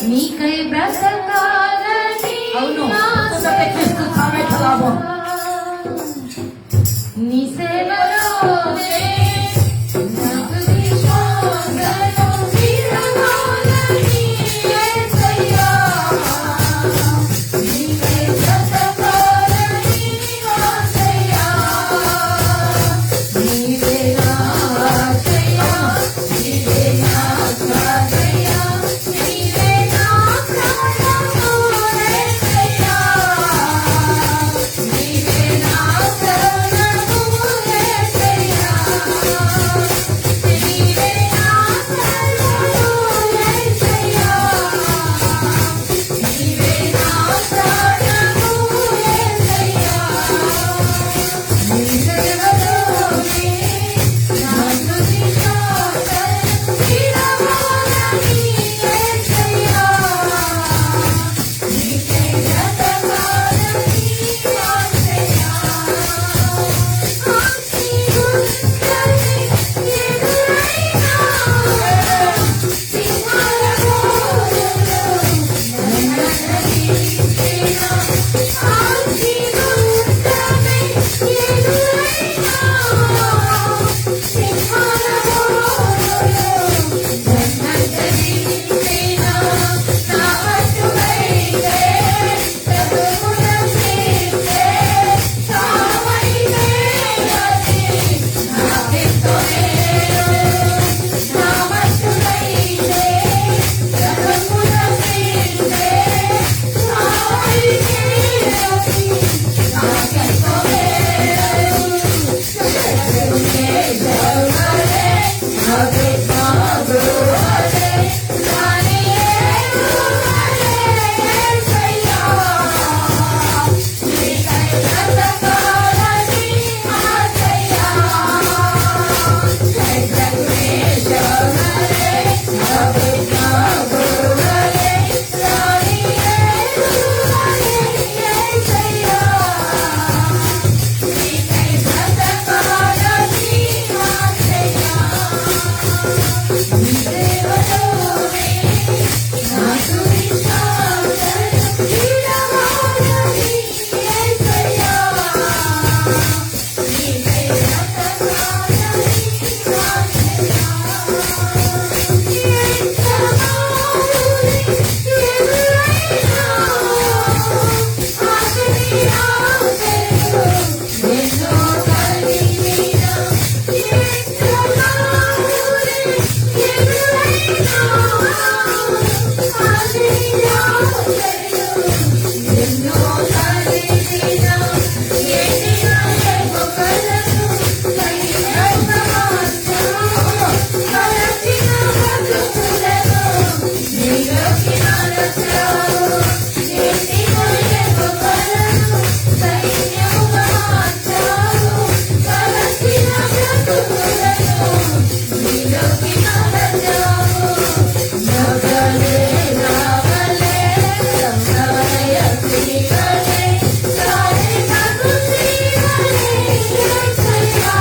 నీకై బ్రతకాలని నీ సేవలోనే నాకు విశ్వాసను వీడనాలని యేసయ్యా. నీకై బ్రతకాలని ఆశయ్యా. నీవే నా ఆశయ్యా, నీవే నా ఆశయ్యా, నీవే నా ప్రాణము యేసయ్యా. నీవే నా శరణము యేసయ్యా. నీవే నా శరణము యేసయ్యా. నీవే నా ప్రాణము యేసయ్యా. నీ సేవలోనే నాకు విశ్వాసను వీడనాలని యేసయ్యా. నీకై బ్రతకాలని ఆశయ్యా. ఆశీర్వదించని ఎదురైనా సింహాల బోధలో నన్నదించేనా. ఆశీర్వదించని ఎదురైనా సింహాల బోధలో నన్నదించేనా. నా పట్టువైతే ప్రభువున చేసే సావైతే అది నాకెంతో మేలు. నా పట్టువైతే ప్రభువున చేసే సావైతే అది నాకెంతో మేలు. జగమే జగమే నవే నాగువలే నానియేలువలే యేసయ్యా. నీకై బ్రతకాలని ఆశయ్యా. జగమే జగమే నవే నాగువలే నానియేలువలే యేసయ్యా. నీకై బ్రతకాలని ఆశయ్యా. నీ సేవలోనే నాకు విశ్వాసను వీడనాలని యేసయ్యా. నీకై బ్రతకాలని ఆశయ్యా. ఎంతమారుని ఎదురైనా ఆశని ఆశలు ఎన్నో కలిగినా. ఎంతమారుని ఎదురైనా ఆశని ఆశలు ఎన్నో కలిగినా. ఎన్నినా ఎముకలను సైన్యంగా మార్చావు. కలసిన బ్రతుకులను నీలోకి నడచావు. ఎన్నినా ఎముకలను సైన్యంగా మార్చావు. కలసిన బ్రతుకులను నీలోకి నడచావు. నగలే రావలే సంగమయ శ్రీవలే సారే నాకు శ్రీవలే యేసయ్యా.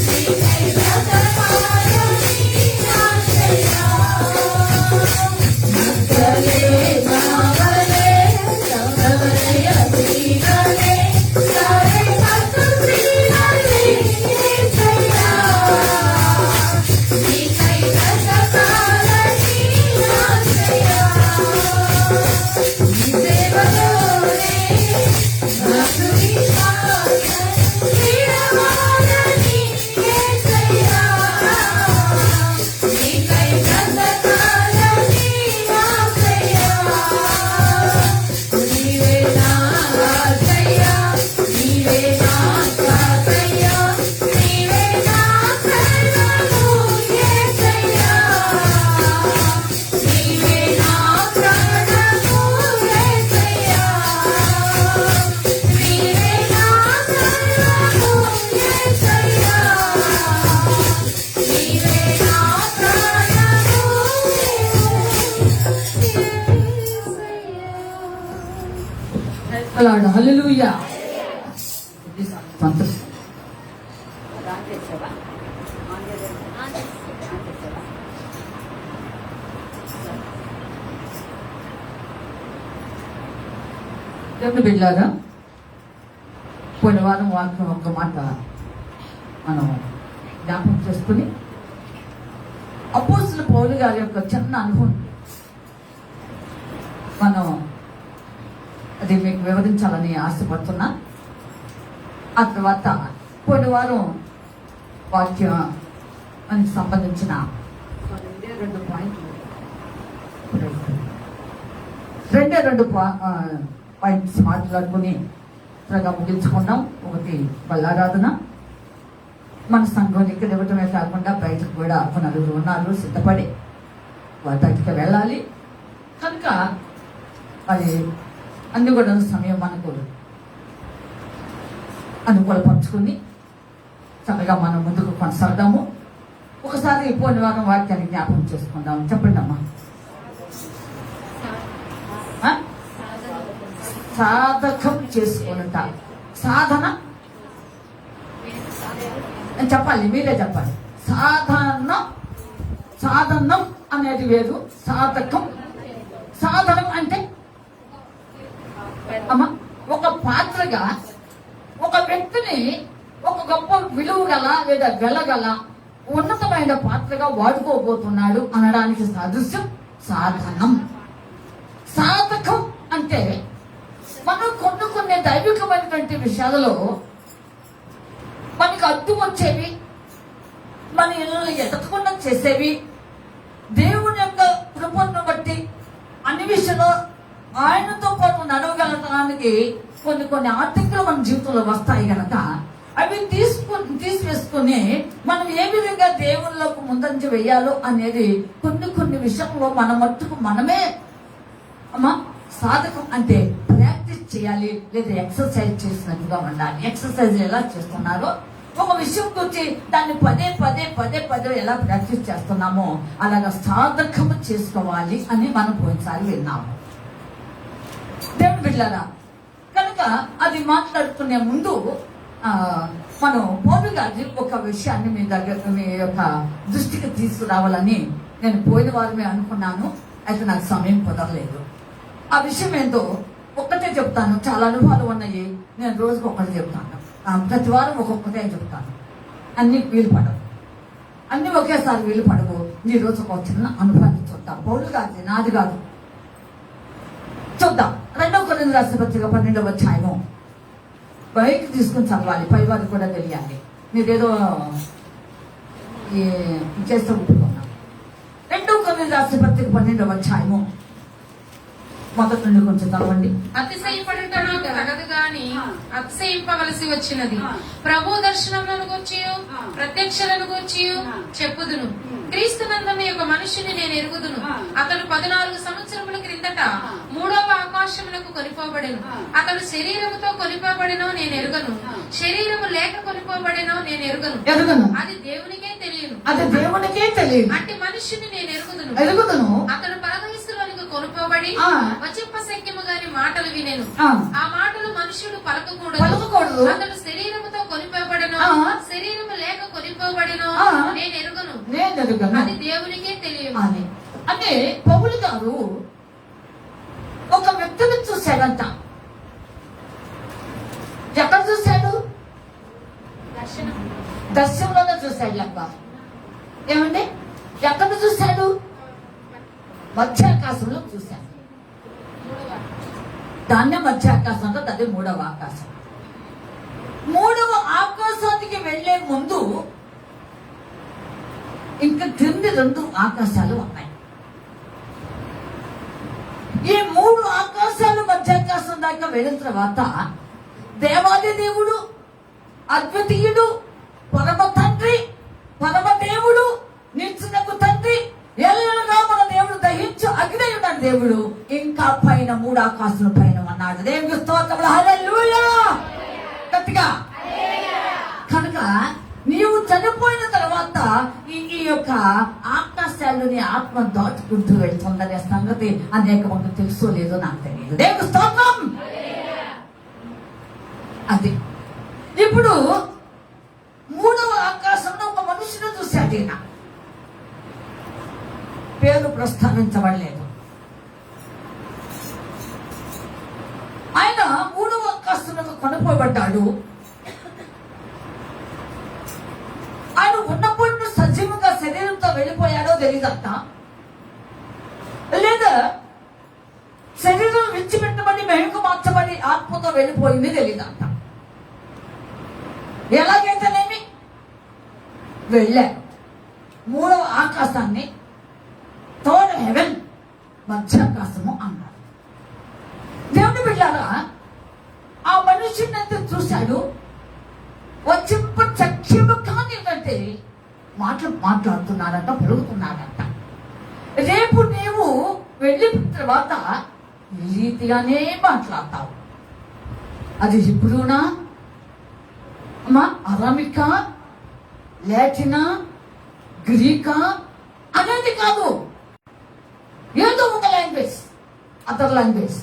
నీకై బ్రతకాలని ఆశయ్యా. నగలే రావలే సంగమయ శ్రీవలే సారే నాకు శ్రీవలే యేసయ్యా. నీకై బ్రతకాలని ఆశయ్యా. నీ సేవలోనే నాకు విశ్వాసను వీడనాలని యేసయ్యా. నీకై బ్రతకాలని ఆశయ్యా. నీవే నా ఆశయ్యా, నీవే నా ఆశయ్యా, నీవే నా సర్వము యేసయ్యా. నీవే నా ప్రాణము యేసయ్యా. నీవే నా సర్వము యేసయ్యా. నీవే నా ప్రాణము యేసయ్యా. హల్లెలూయా. సంతోషం. దేవుని బిడ్డలారా, పోయిన వారం వాక్యం ఒక్క మాట మనం జ్ఞాపకం చేసుకుని అపోస్తలుడైన పౌలు గారి యొక్క చిన్న అనుభవం మనం అది మీకు వివరించాలని ఆశపడుతున్నా. ఆ తర్వాత పోయిన వారం వాక్యానికి సంబంధించిన రెండు పాయింట్స్ మాట్లాడుకుని త్వరగా ముగించుకున్నాం. ఒకటి బల్లారాధన, మన సంఘం ఇక్కడ ఇవ్వటమే కాకుండా బయటకు కూడా నలుగురు ఉన్నారు సిద్ధపడి వారి దగ్గరికి వెళ్ళాలి కనుక అది అన్ని కూడా సమయం మనకు అనుకూలపరుచుకుని చక్కగా మనం ముందుకు కొనసాగదాము. ఒకసారి పోయిన వారం వాక్యాన్ని జ్ఞాపకం చేసుకుందాం. చెప్పండి అమ్మా. సాధకం చేసుకున్నట సాధన చెప్పాలి, మీరే చెప్పాలి. సాధనం అనేది వేరు, సాధకం. సాధనం అంటే అమ్మా ఒక పాత్రగా ఒక వ్యక్తిని ఒక గొప్ప విలువ గల లేదా వెళ్ళగల ఉన్నతమైన పాత్రగా వాడుకోబోతున్నాడు అనడానికి సాదృశ్యం సాధనం. సాధకం అంటే మనం కొన్ని దైవికమైనటువంటి విషయాలలో మనకు అడ్డు వచ్చేవి, మన ఇళ్ళని ఎదగకుండా చేసేవి, దేవుని యొక్క కృపను బట్టి అన్ని విషయంలో ఆయనతో పాటు నడవగలగడానికి కొన్ని ఆర్థికలు మన జీవితంలో వస్తాయి కనుక అవి తీసివేసుకుని మనం ఏ విధంగా దేవుళ్ళకు ముందంజ వేయాలో అనేది కొన్ని విషయంలో మన మట్టుకు మనమే అమ్మా సాధకం అంటే ప్రాక్టీస్ చేయాలి లేదా ఎక్సర్సైజ్ చేసినట్టుగా ఉండాలి. ఎక్సర్సైజ్ ఎలా చేస్తున్నారో ఒక విషయం గురించి దాన్ని పదే ఎలా ప్రాక్టీస్ చేస్తున్నామో అలాగా సాధకము చేసుకోవాలి అని మనం పోయినసారి విన్నాము. దేవుని బిడ్డలారా, కనుక అది మాట్లాడుకునే ముందు మనం పౌలు గారి ఒక విషయాన్ని మీ యొక్క దృష్టికి తీసుకురావాలని నేను పోయిన వారమే అనుకున్నాను. అయితే నాకు సమయం కుదరలేదు. ఆ విషయం ఏంటో ఒక్కటే చెప్తాను. చాలా అనుభవాలు ఉన్నాయి. నేను రోజుకు ఒకటి చెప్తాను, ప్రతి వారం ఒక్కొక్కటే చెప్తాను. అన్ని వీలు పడవు, అన్ని ఒకేసారి వీలు పడవు. ఈ రోజు ఒక చిన్న అనుభవాన్ని చూద్దాం. పౌలు గారి నాది కాదు, చూద్దాం. 2 కొరింథీయుల రాసిన పత్రిక 12వ అధ్యాయము బయట తీసుకుని చదవాలి, పై వారికి కూడా తెలియాలి. మీరేదో చేస్తూ ఉంటున్నాం. 2 కొరింథీయుల రాసిన పత్రిక 12వ అధ్యాయము మొదటి నుండి కొంచెం చదవండి. అతిశయపడుట నాకు తగదు గాని అతిశయింపవలసి వచ్చినది. ప్రభు దర్శనములను గూర్చి ప్రత్యక్షలను గూర్చి చెప్పుదును. క్రీస్తునందున్న యొక్క మనుష్యుని నేను ఎరుగుదును. అతడు 14 సంవత్సరముల క్రిందట 3వ ఆకాశములకు కొనిపోబడెను. అతడు శరీరముతో కొనిపోబడెనో నేను ఎరుగను, శరీరము లేక కొనిపోబడెనో నేను ఎరుగను. అది దేవునికే తెలియను. అట్టి మనుష్యుని నేను ఎరుగుదును. అతడు పరదేశంలోనికి కొనిపోబడి వచింపశక్యము గాని మాటలు వినెను. ఆ మాటలు మనుష్యుడు పలకకూడదు. అతడు శరీరముతో కొనిపోబడెనో శరీరము లేక కొనిపోబడెనో నేను ఎరుగను. అది దేవునికే తెలియదు. అంటే పౌలు గారు ఒక వ్యక్తిని చూశాడంట. ఎక్కడ చూశాడు? దర్శనంలోనే చూశాడు. అబ్బా ఏమండి, ఎక్కడ చూశాడు? మధ్యాకాశంలో చూశాడు. దాన్నే మధ్యాకాశం అంటే అది 3వ ఆకాశం. 3వ ఆకాశానికి వెళ్లే ముందు ఇంకా క్రింది 2 ఆకాశాలు ఉన్నాయి. ఈ 3 ఆకాశాలు మధ్యాకాశం దాకా వెళ్ళిన తర్వాత దేవాది దేవుడు, అద్వితీయుడు, పరమ తండ్రి, పరమ దేవుడు, నిత్యునకు తండ్రి, ఎల్లగా మన దేవుడు దహించు అగ్ని ఉన్నాడు దేవుడు. ఇంకా పైన 3 ఆకాశాల పైన ఉన్నాడు. దేవుని స్తోత్రం, హల్లెలూయా. గట్టిగా. కనుక నీవు చనిపోయిన తర్వాత ఈ యొక్క ఆకాశాలని ఆత్మ దాటుకుంటూ వెళ్తుందనే సంగతి అనేక మంది తెలుసో లేదో నాకు తెలియదు. దేవుని స్తోత్రం. అది ఇప్పుడు మూడవ ఆకాశంలో ఒక మనుషుని చూశాడు ఈయన. పేరు ప్రస్తావించబడలేదు. ఆయన మూడవ ఆకాశంలో కొనుక్కోబడ్డాడు. ఆయన ఉన్నప్పుడు సజీవంగా శరీరంతో వెళ్ళిపోయాడో తెలియదంట, లేదా శరీరం విడిచిపెట్టబడి మెహకు మార్చబడి ఆత్మతో వెళ్ళిపోయింది తెలియదంట. ఎలాగైతేనేమి వెళ్ళాడు. మూడవ ఆకాశాన్ని థర్డ్ హెవెన్, మధ్యాకాశము అన్నారు. దేవుని బిడ్డారా, ఆ మనుషుని అయితే చూశాడు. వచ్చింప చక్ష్యము కానివ్వంటే మాట్లాడుతున్నాడంట, పలుకుతున్నాడంట. రేపు నీవు వెళ్ళిన తర్వాత ఈ రీతిగానే మాట్లాడతావు. అది హిబ్రూనా, అరామికా, లాటినా, గ్రీకా అనేది కాదు. ఏదో ఒక లాంగ్వేజ్, అదర్ లాంగ్వేజ్.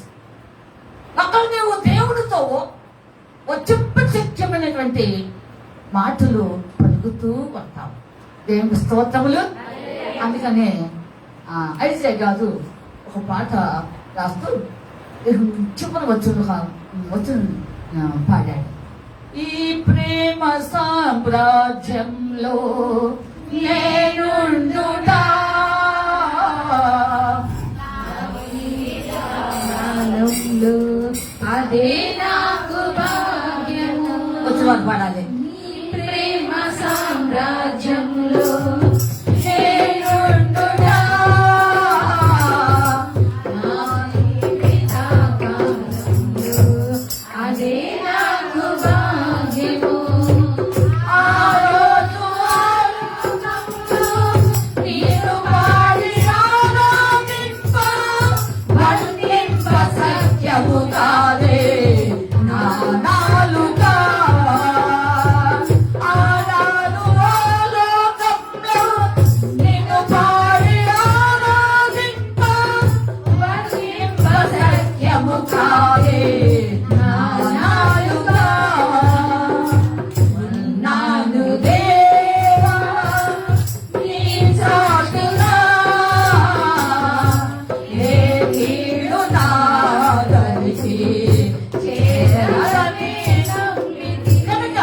అక్కడ నీవు దేవుడితో వచ్చింప శక్యమైనటువంటి మాటలు పలుకుతూ ఉంటావు. దేవుని స్తోత్రములు. అందుకనే ఐజే కాదు ఒక పాట రాస్తూ చివరి వచ్చిన పాడాడు. ఈ ప్రేమ సామ్రాజ్యంలో నేనుండుటా, అదే నాకు భాగ్యము. వచ్చిన వారు పాడాలి. నీ ప్రేమ సామ్రాజ్యంలో నేనుండుటా, అదే నాకు భాగ్యము. ఆ రోజు నీరు పాడి ఆరాధింప, వర్ణింప సత్యము కాదే నా నాలుక. ఆనాడు లోకంలో నిన్ను పాడి ఆరాధింప, వర్ణింప సత్యము కాదే నా నాలుక. ఉన్నాను దేవా నీ చాటుగా, ఏ కీడు నాదరికి చేరని నమ్మితి. కనుక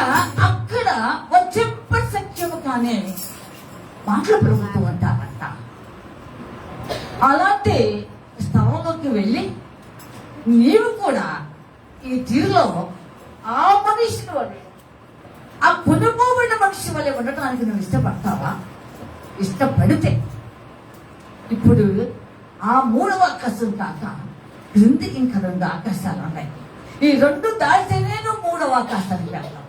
అక్కడ వచ్చింప సత్యము కానీ మాటలు ప్రభుత్వం అంటారంట. అలాంటి స్థలంలోకి వెళ్ళి నీవు కూడా ఈ తీరులో ఆ మనిషిని వలె, ఆ కొనుక్కోబడిన మనిషి వలె ఉండటానికి నువ్వు ఇష్టపడతావా? ఇష్టపడితే ఇప్పుడు ఆ మూడవ ఆకాశం కాక క్రిందికి ఇంకా 2 ఆకాశాలు ఉన్నాయి. ఈ 2 దాటితేనే నువ్వు మూడవ ఆకాశానికి వెళ్తావు.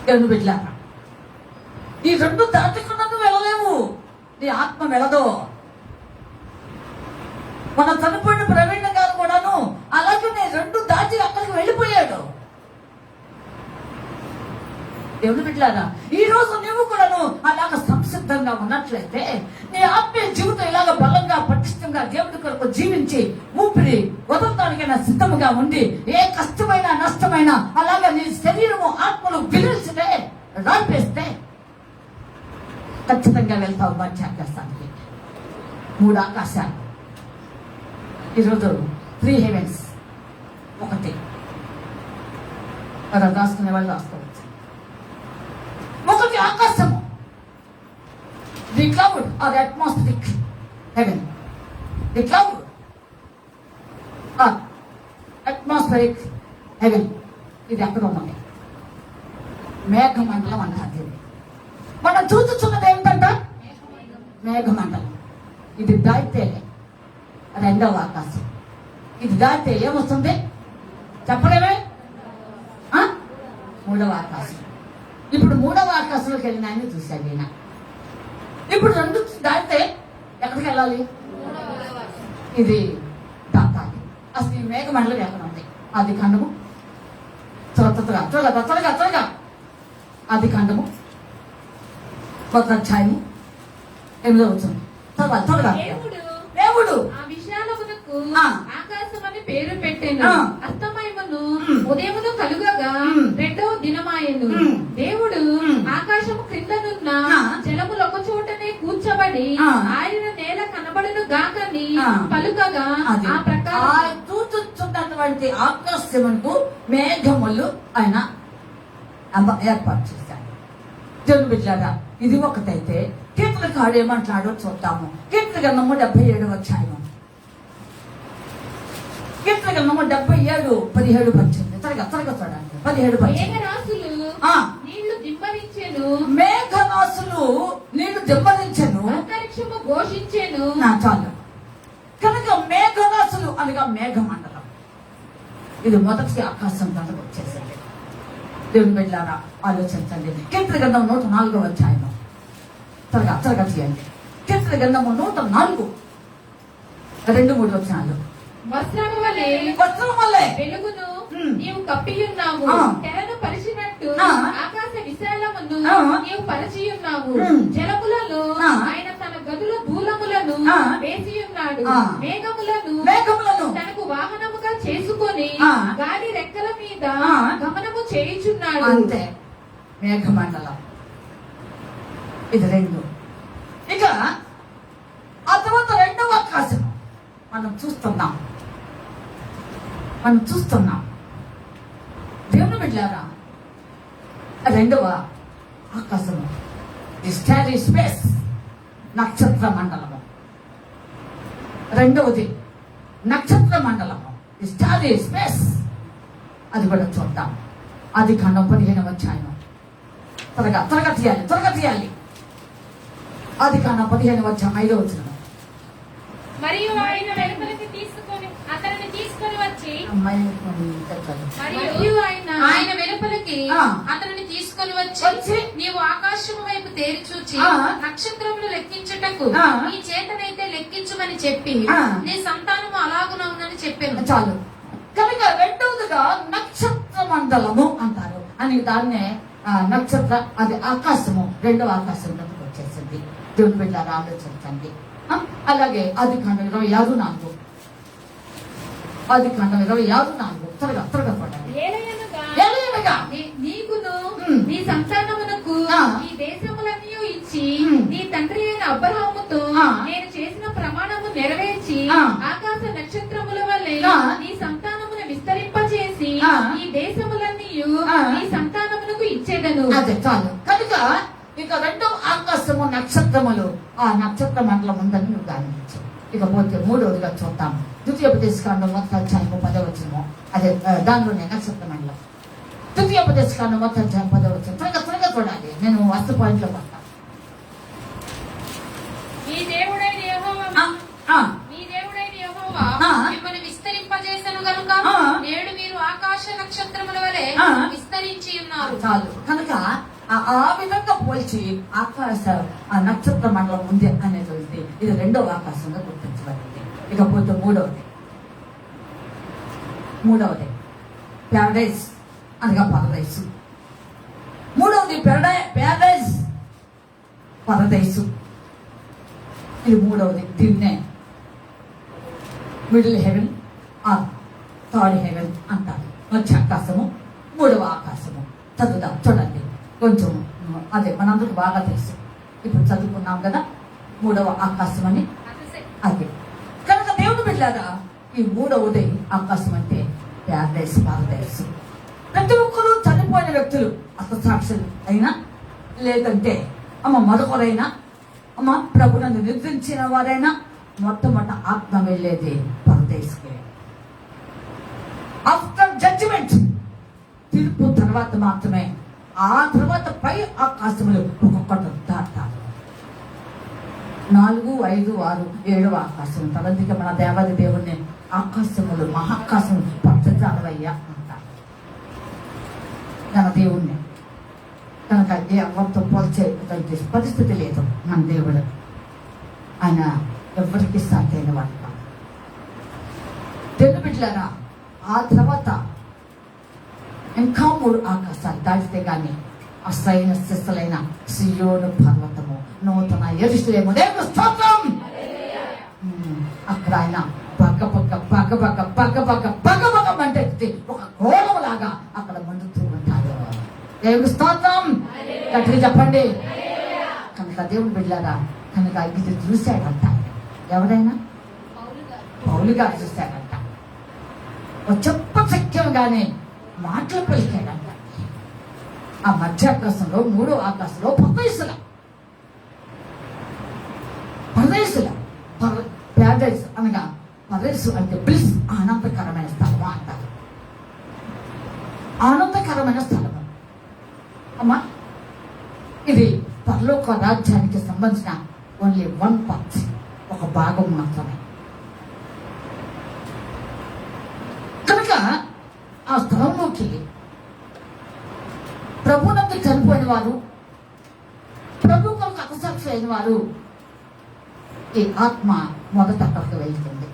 ఎవరు బిడ్డలారా, ఈ 2 దాటకుండా నువ్వు వెళ్ళలేవు. నీ ఆత్మ వెళ్ళదు. మన చనిపోయిన ప్రవీణ గారు కూడాను అలాగే 2 దాటి అక్కడికి వెళ్ళిపోయాడు. దేవుని బిడ్డలారా, ఈ రోజు నువ్వు కూడాను అలాగ సంసిద్ధంగా ఉన్నట్లయితే నీ ఆత్మీయ జీవితం ఇలాగ బలంగా పటిష్టంగా దేవుడి కొరకు జీవించి ఊపిరి వదలడానికైనా సిద్ధముగా ఉండి ఏ కష్టమైన నష్టమైన అలాగ నీ శరీరము ఆత్మలు విరిల్చితే రాల్పేస్తే ఖచ్చితంగా వెళ్తావు మధ్యాకాశానికి. 3 ఆకాశాలు. ఈరోజు 3 హెవెన్స్. ఒకటి మనం రాసుకునే వాళ్ళు రాసుకోవచ్చు. ఒకటి ఆకాశము, the cloud or atmospheric heaven. The cloud or atmospheric heaven. ఇది ఎక్కడ ఉన్నది? మేఘమండలం అంటారు దీన్ని. మనం చూస్తున్నది ఏమిటంట? మేఘమండలం. ఇది దాటితే 2వ ఆకాశం. ఇది దాటితే ఏమొస్తుంది చెప్పలేమే? 3వ ఆకాశం. ఇప్పుడు 3వ ఆకాశంలోకి వెళ్ళిన ఆయన చూశాడు ఈయన. ఇప్పుడు 2 దాటితే ఎక్కడికి వెళ్ళాలి? ఇది దాటాలి. అసలు ఈ మేఘమండలం ఎక్కడ ఉంది? అది ఖండము. త్వరగా త్వరగా త్వరగా త్వరగా. అది ఖండము 1వ అధ్యాయము 8వ వచనం. త్వరగా త్వరగా. దేవుడు ఆ విశాలమునకు ఆ. ఆకాశం అని పేరు పెట్టెను. ఆ. అస్తమయమును ఉదయమును కలుగగా మ్మ్. రెండవ దినమాయను మ్మ్. దేవుడు మ్మ్. ఆకాశము క్రిందనున్న ఆ. జలములు ఒక చోటనే కూర్చబడి ఆ. ఆయన నేల కనబడును గాకని ఆ. పలుకగా అది ఆ ప్రకారం చూచుచున్నటువంటి ఆకాశమునకు మేఘములు ఆయన ఏర్పాటు చేశాడు. దేవుని బిడ్డలారా, ఇది ఒకటైతే కీర్తనకాడు ఏమంటాడో చూద్దాము. కీర్తన గ్రంథము 77 అధ్యాయము. కీర్తన గ్రంథము 77, 17, 18. త్వరగా చూడండి. 17, 18. మేఘరాశులు ఆ. నీళ్లు దిమ్మరించెను, మేఘరాశులు నీళ్లు దిమ్మరించెను. అంతరిక్షము ఘోషించెను. నా చాలు. కనుక మేఘరాశులు అనగా మేఘమండలం. ఇది మొదటి ఆకాశం కిందకు వచ్చేసింది. దేవుని బిడ్డలారా, ఆలోచించండి. కీర్తన గ్రంథం 104 అధ్యాయము. త్వరగా చేయండి. కీర్తన గ్రంథము 104, 2, 3 వచనాలు. వస్త్రము వలె వస్త్రం వల్లే వెలుగును మ్మ్. నీవు కప్పియున్నావు, ఆ. తెరను పరిచినట్టు ఆ. ఆకాశ విశాలమును ఆ. నీవు పరిచియున్నావు. మ్మ్. జలములలో ఆ. ఆయన తన గదుల దూలములను ఆ. వేసియున్నాడు. ఆ. మేఘములను తనకు వాహనముగా చేసుకొని ఆ. గాలి రెక్కల మీద ఆ. గమనము చేయుచున్నాడు. అంతే మేఘమండలం. ఇది 2. ఇక ఆ తర్వాత రెండవ ఆకాశం మనం చూస్తున్నాం. దేవుని బిడ్డలారా, రెండవ ఆకాశము ది స్టారీ స్పేస్, నక్షత్ర మండలము. రెండవది నక్షత్ర మండలము, ది స్టారీ స్పేస్. అది కూడా చూద్దాం. అది కాండం 15వ అధ్యాయం. త్వరగా తీయాలి. అది కాండం 15వ అధ్యాయం 5వ వచనం. మరియు ఆయన వెలుపలికి అతనిని తీసుకొని వచ్చి అమ్మాయి మరియు ఆయన వెలుపలికి ఆ. అతనిని తీసుకొని వచ్చి వచ్చి నీవు ఆకాశము వైపు తేరి చూచి ఆ. నక్షత్రములు లెక్కించుటకు ఆ. నీ చేతనైతే లెక్కించమని చెప్పి ఆ. నీ సంతానము అలాగునవునని చెప్పాను. చాలు. కనుక రెండవదిగా నక్షత్ర మండలము అంటారు. అని దాన్నే నక్షత్ర, అది ఆకాశము, రెండవ ఆకాశం వచ్చేసింది. దేవుని బిడ్డలారా, ఆలోచించండి. అలాగే అది కాండం 26:4. అది కాండం 26:4. త్వరగా చూడండి. ఏలయనగా నీకును మ్మ్. నీ సంతానమునకు ఆ. ఈ దేశములన్నీ ఇచ్చి మ్మ్. నీ తండ్రి అయిన అబ్రహాముతో ఆ. నేను చేసిన ప్రమాణము నెరవేర్చి ఆ. ఆకాశ నక్షత్రముల వలె ఆ. నీ సంతానమును విస్తరింపచేసి ఆ. ఈ దేశములన్నీ ఆ. నీ సంతానమునకు ఇచ్చేదను. అదే చాలు. కనుక ఇక రెండవ ఆకాశము నక్షత్రములు, ఆ నక్షత్ర మండలం ఉందని నువ్వు గమనించు. ఇకపోతే మూడవదిగా చూద్దాం. ద్వితీయోపదేశకాండం 1వ అధ్యాయం 10వ వచనము. అదే దానిలోనే నక్షత్ర మండలం. ద్వితీయోపదేశకాండం 1వ అధ్యాయం 10వ వచనం. త్వరగా చూడాలి. నేను వస్తు పాయింట్లో పడతాను. ఈ దేవుడైన యెహోవా ఆ. మిమ్మల్ని విస్తరింపజేసెను గనుక ఆ. నేడు మీరు ఆకాశ నక్షత్రముల వలె ఆ. విస్తరించి ఉన్నారు. చాలు. కనుక ఆ విధంగా పోల్చి ఆకాశ ఆ నక్షత్ర మండలం ఉంది అనేది ఇది రెండవ ఆకాశంగా గుర్తించబడింది. ఇకపోతే మూడవది ప్యారడైజ్ అనగా పరదైసు. మూడవది ప్యారడైజ్, పరదైసు. ఇది మూడవది. దీన్నే middle heaven or third heaven అంటారు. మధ్య ఆకాశము, మూడవ ఆకాశము. చదువుదాం, చూడండి. కొంచెం అదే మనందరికి బాగా తెలుసు. ఇప్పుడు చదువుకున్నాం కదా మూడవ ఆకాశం అని. అదే కనుక దేవుని బిడ్డలారా, ఈ మూడవది ఆకాశం అంటే ప్యారడైస్, పారడైస్. ప్రతి ఒక్కరూ చనిపోయిన వ్యక్తులు, హతసాక్షులు అయినా, లేదంటే మరొకరైనా, ప్రభునందు నిద్రించిన వారైనా మొట్టమొదట ఆత్మ వెళ్ళేది పరదేశకే. ఆఫ్టర్ జడ్జిమెంట్, తీర్పు తర్వాత మాత్రమే. ఆ తర్వాత పై ఆకాశములు ఒక్కొక్కటి దాటారు. 4, 5, 6, 7వ ఆకాశం. తలందిక మన దేవాది దేవుణ్ణి ఆకాశములు, మహాకాశములు పట్టజాలవయ్యా అంటారు మన దేవుణ్ణి. కనుక ఎవరితో పోల్చే పరిస్థితి లేదు మన దేవుడు. ఆయన ఎవరికి సాధ్యమైన వాడు కాదు. దేవుని బిడ్డలారా, ఆ తర్వాత ఇంకా 3 ఆకాశాలు దాటితే గాని అసలైన శిస్సులైన సియోను పర్వతము, నూతన యెరూషలేము, దేవుని స్తోత్రం. అక్కడ ఆయన బగ్గ అంటే పెట్టి ఒక గోళం లాగా అక్కడ మండుతూ ఉంటారు. దేవుని స్తోత్రం. గట్టిగా చెప్పండి. కనుక దేవుని బిడ్డలారా, కనుక ఇది చూశాడంట. ఎవరైనా పౌలు గారు చూశాడంట. చెప్ప సఖ్యంగానే మాటలు పలికాడంట. ఆ మధ్య ఆకాశంలో, మూడో ఆకాశంలో పరదేశుల ప్యారడైస్ అనగా పరదేశు అంటే బ్లిస్, ఆనందకరమైన స్థలము అంటారు. ఆనందకరమైన స్థలము అమ్మా. ఇది పరలోక రాజ్యానికి సంబంధించిన ఓన్లీ 1 ఒక భాగం మాత్రమే. కనుక ఆ స్థలంలోకి ప్రభునందు చనిపోయిన వారు, ప్రభు కొరకు హతసాక్షి అయిన వారు, ఈ ఆత్మ మొదట అక్కడికి వెళ్తుంది.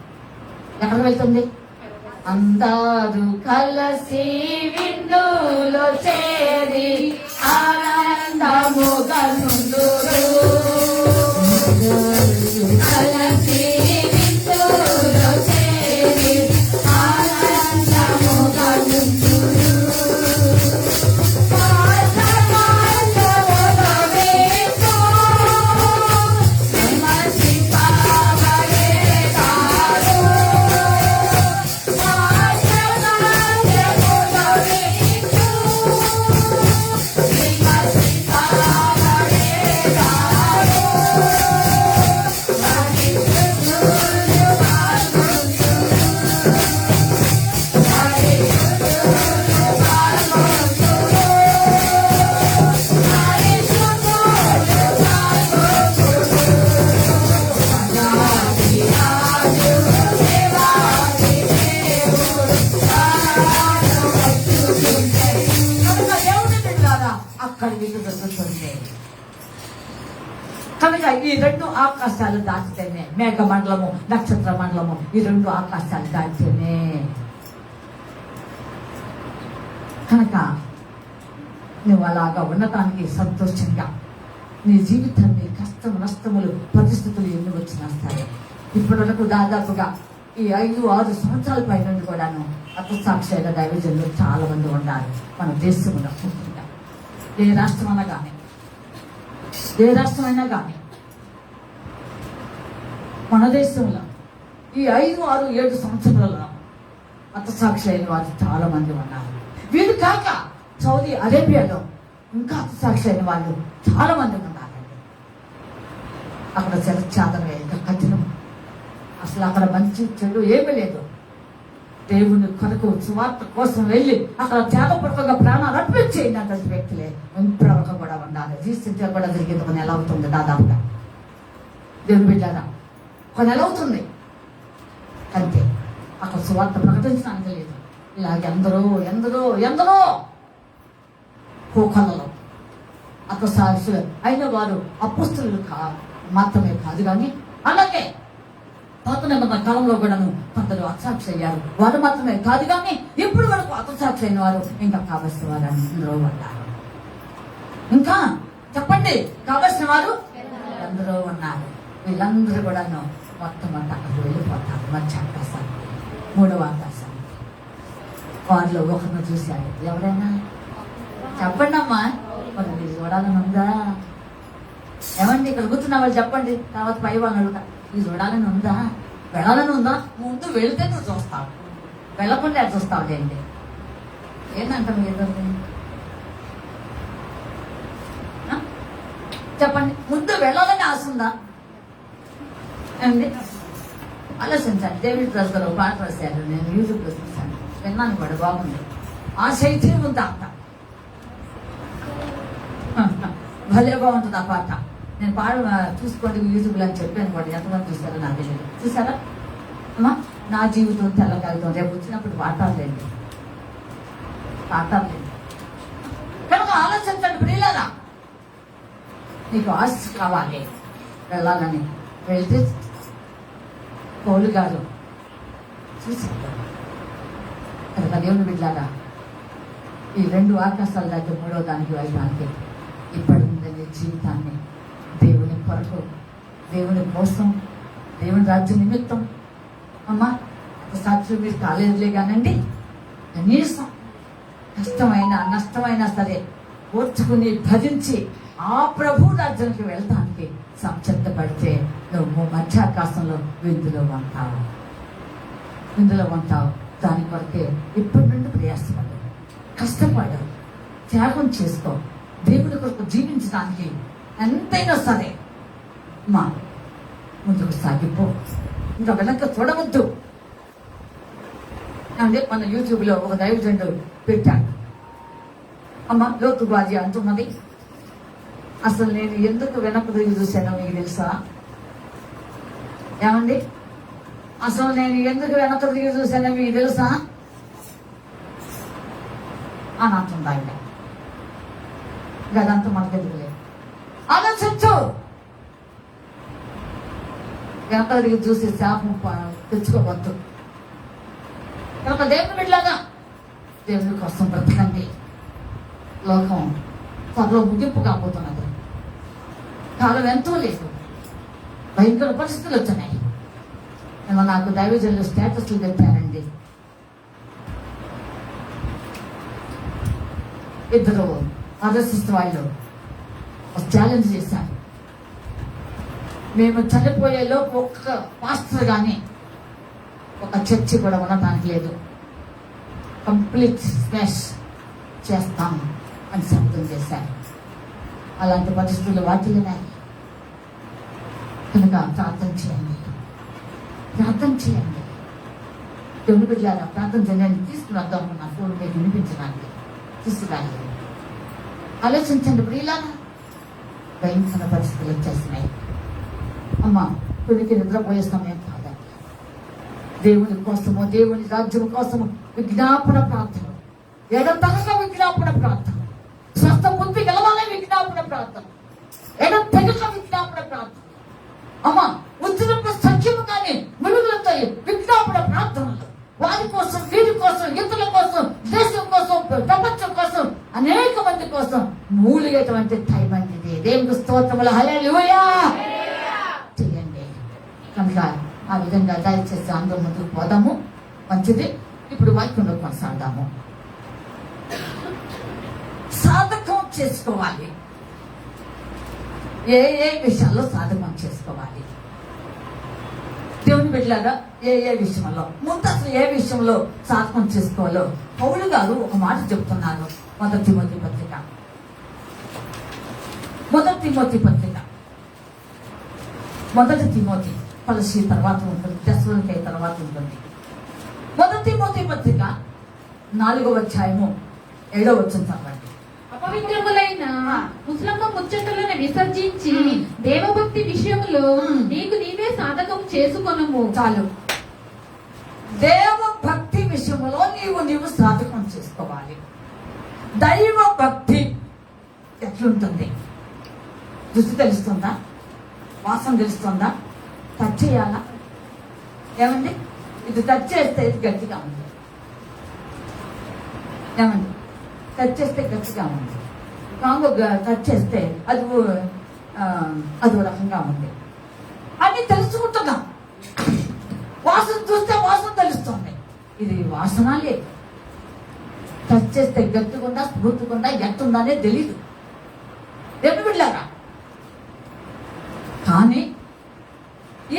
ఎక్కడికి వెళ్తుంది? అందరూ కలిసి విందులో చేరి ఆనందముగా నుండురు. కలిసి విందులో చేరి ఆనందముగా నుండురు. కనుక ఈ 2 ఆకాశాలు దాటితేనే, మేఘ మండలము, నక్షత్ర మండలము, ఈ 2 ఆకాశాలు దాటితేనే. కనుక నువ్వు అలాగా ఉండటానికి సంతోషంగా నీ జీవితాన్ని కష్టం, నష్టములు, పరిస్థితులు ఎన్ని వచ్చినా సరే, ఇప్పటివరకు దాదాపుగా ఈ 5-6 సంవత్సరాల పైన కూడాను హతసాక్షి అయిన దైవజనులు చాలా మంది ఉన్నారు మన దేశంలో. ముఖ్యంగా ఏ రాష్ట్రమైనా కానీ మన దేశంలో ఈ 5-6-7 సంవత్సరాలలో హతసాక్షి అయిన వారు చాలా మంది ఉన్నారు. వీరు కాక సౌదీ అరేబియాలో ఇంకా హతసాక్షి అయిన వాళ్ళు చాలా మంది ఉన్నారండి. అక్కడ శరచాదమే, ఇంకా కఠినం. అసలు అక్కడ మంచి చెడు ఏమీ లేదు. దేవుని కొరకు సువార్త కోసం వెళ్ళి అక్కడ త్యాగపూర్వకంగా ప్రాణాలు అర్పించేటువంటి వ్యక్తులే ఇంప్రవక కూడా ఉండాలి. రీసెంట్గా కూడా జరిగింది, 1 నెల అవుతుంది దాదాపుగా. దేవుని బిడ్డారా, 1 నెల అవుతుంది అంతే. అక్కడ సువార్త ప్రకటించడానికి లేదు. ఇలాగే ఎందరో కోకలలో హతసాక్షులు అయిన వారు అపోస్తలులు మాత్రమే కాదు, కానీ అలాగే పాత నిబంధన కాలంలో కూడాను కొందరు హతసాక్షి అయ్యారు. వారు మాత్రమే కాదు, కానీ ఇప్పుడు వరకు హతసాక్షి అయిన వారు ఇంకా కావలసిన వారు అందరూ ఉన్నారు. ఇంకా చెప్పండి, కావలసిన వారు అందరూ ఉన్నారు. వీళ్ళందరూ కూడాను మొత్తం అంతా అక్కడికి వెళ్ళిపోతారు. మధ్య ఆకాశానికి, 3వ ఆకాశానికి. వారిలో ఒకరిని చూశారు. ఎవరైనా చెప్పండి అమ్మా, మనకి చూడాలని ఉందా? ఏమండి ఇక్కడ కూర్చున్న వాళ్ళు చెప్పండి, తర్వాత పై వాళ్ళని అడుగుతా, ఇది చూడాలని ఉందా? వెళ్ళాలని ఉందా? ముందు వెళితే నువ్వు చూస్తావు, వెళ్ళకుండా అది చూస్తావు. ఏంటి ఏంటంటాం ఏదో చెప్పండి. ముందు వెళ్ళాలని ఆశ ఉందా అండి? ఆలోచించండి. డేవిడ్ ప్రస్ గారు ఒక పాట రాశారు, నేను యూట్యూబ్లో చూశాను, విన్నాను కూడా, బాగుంది. ఆశ అయితే ఉందా అంట, భలే బాగుంటుంది ఆ పాట. నేను పాట చూసుకోండి యూట్యూబ్లో అని చెప్పాను కూడా. ఎంతమంది చూసారో నాకు తెలియదు. చూసారా అమ్మా? నా జీవితం తెల్లకాయతో రేపు వచ్చినప్పుడు పాటాలండి. కనుక ఆలోచించండి ప్రియులారా, నీకు ఆశ కావాలి వెళ్ళాలని. వెళ్తే పౌలు గారు చూశారు. కనుక దేవుని బిడ్డలారా, ఈ 2 ఆకాశాల దగ్గర 3వ దానికి వెళ్ళడానికి ఇప్పటి ఉందని జీవితాన్ని దేవుని కొరకు, దేవుని కోసం, దేవుని రాజ్యం నిమిత్తం అమ్మా సాక్షులు మీరు కాలేజీలే కానండి, కనీసం కష్టమైన నష్టమైనా సరే ఓర్చుకుని భరించి ఆ ప్రభు రాజ్యానికి వెళ్ళటానికి సంసిద్ధపడితే నువ్వు మధ్యాకాశంలో విందులో ఉంటావు. దాని కొరకే ఇప్పటి నుండి ప్రయాసపడు, కష్టపడు, త్యాగం చేసుకో. దేవుని కొరకు జీవించడానికి ఎంతైనా సరే మా ముందుకు సాగిపో, ఇంకా వెనక చూడవద్దు. అంటే మన యూట్యూబ్లో ఒక దైవజనుడు పెట్టాడు, అమ్మ లోతు బాజీ అంటున్నది, అసలు నేను ఎందుకు వెనక్కు తిరిగి చూశానో మీకు తెలుసా? ఏమండి, అసలు నేను ఎందుకు వెనక్కు తిరిగి చూశానో మీకు తెలుసా అని అంటుంది ఆయన. గదంతా మనకెందుకు లేదు, ఆలోచించు. వెనక తిరిగి చూసి శాపం తెచ్చుకోవద్దు. కనుక దేవుని బిడ్డలాగా దేవుని కోసం బ్రతకండి. లోకం త్వరలో ముగింపు కాబోతున్నది. కాలం ఎంతో లేదు, భయంకర పరిస్థితులు వచ్చినాయి. నేను నాకు దైవజనులు స్టేటస్లు పెట్టారండి. ఇద్దరు ఆదర్శిస్తూ వాళ్ళు ఛాలెంజ్ చేశారు, మేము చనిపోయేలోపు ఒక్క పాస్టర్ కానీ ఒక చర్చి కూడా ఉండటానికి లేదు, కంప్లీట్ స్మాష్ చేస్తాం అని శబ్దం చేశారు. అలాంటి పరిస్థితులు వాటిల్లినాయి. కనుక ప్రార్థన చేయండి. దేవుని బిడ్డలారా ప్రార్థన చేయండి. తీసుకురాద్దాం నా ఫోన్ మీకు వినిపించడానికి తీసుకురాలి. ఆలోచించండి. ఇప్పుడు ఇలాగా భయంకర పరిస్థితులు వచ్చేస్తున్నాయి. అమ్మ కొడుకు నిద్రపోయే సమయం కాదండి. దేవుని కోసము, దేవుని రాజ్యం కోసము విజ్ఞాపన ప్రార్థన, ఎడతెగక విజ్ఞాపన ప్రార్థన, స్వస్థ బుద్ధి గెలవాలే విజ్ఞాపన ప్రార్థన, ఎడతెగక విజ్ఞాపన ప్రార్థన. అమ్మ ఉద్యమ సత్యము కానీ వెలుగులతాయి విజ్ఞాపన ప్రార్థనలు. వారి కోసం, వీరి కోసం, ఇతరుల కోసం, దేశం కోసం, ప్రపంచం కోసం, అనేక మంది కోసం మూలిగేటువంటి టైం అండి ఇది. దేవునికి స్తోత్రములు, హల్లెలూయా చేయండి. కనుక ఆ విధంగా దయచేసి అందరూ ముందుకు పోదాము. మంచిది. ఇప్పుడు వాక్యంలో కొనసాగుదాము. సాధకం చేసుకోవాలి. ఏ విషయాల్లో సాధకం చేసుకోవాలి? దేవుని బిడ్డలారా ఏ విషయంలో, ముందు అసలు ఏ విషయంలో సాధకం చేసుకోవాలో పౌలు గారు ఒక మాట చెప్తున్నారు. మొదటి తిమోతి పత్రిక మొదటి తిమోతి పలసి తర్వాత ఉంటుంది, దశలోనికై తర్వాత ఉంటుంది. మొదటి తిమోతి పత్రిక 4వ అధ్యాయము 7వ వచనం చదవండి. అపవిత్రములైన ముస్లమ్మ ముచ్చటలను విసర్జించి దేవభక్తి విషయంలో నీకు నీవే సాధకం చేసుకొనుము. చాలు. దేవభక్తి విషయంలో నీవు సాధకం చేసుకోవాలి. దైవ భక్తి ఎట్లుంటుంది? దృష్టి తెలుస్తుందా? వాసన తెలుస్తుందా? టచ్ చేయాలా? ఏమండి, ఇది టచ్ చేస్తే ఇది గట్టిగా ఉంది. ఏమండి, టచ్ చేస్తే గట్టిగా ఉంది. కాంగో టచ్ చేస్తే అది రకంగా ఉంది. అని తెలుసుకుంటున్నాం. వాసన చూస్తే వాసన తెలుస్తుంది. ఇది వాసన లేదు. టచ్ చేస్తే గట్టిగుండా, స్మూత్గుండా, ఎట్టుందనే తెలీదు. ఎప్పుడు వెళ్ళారా? కానీ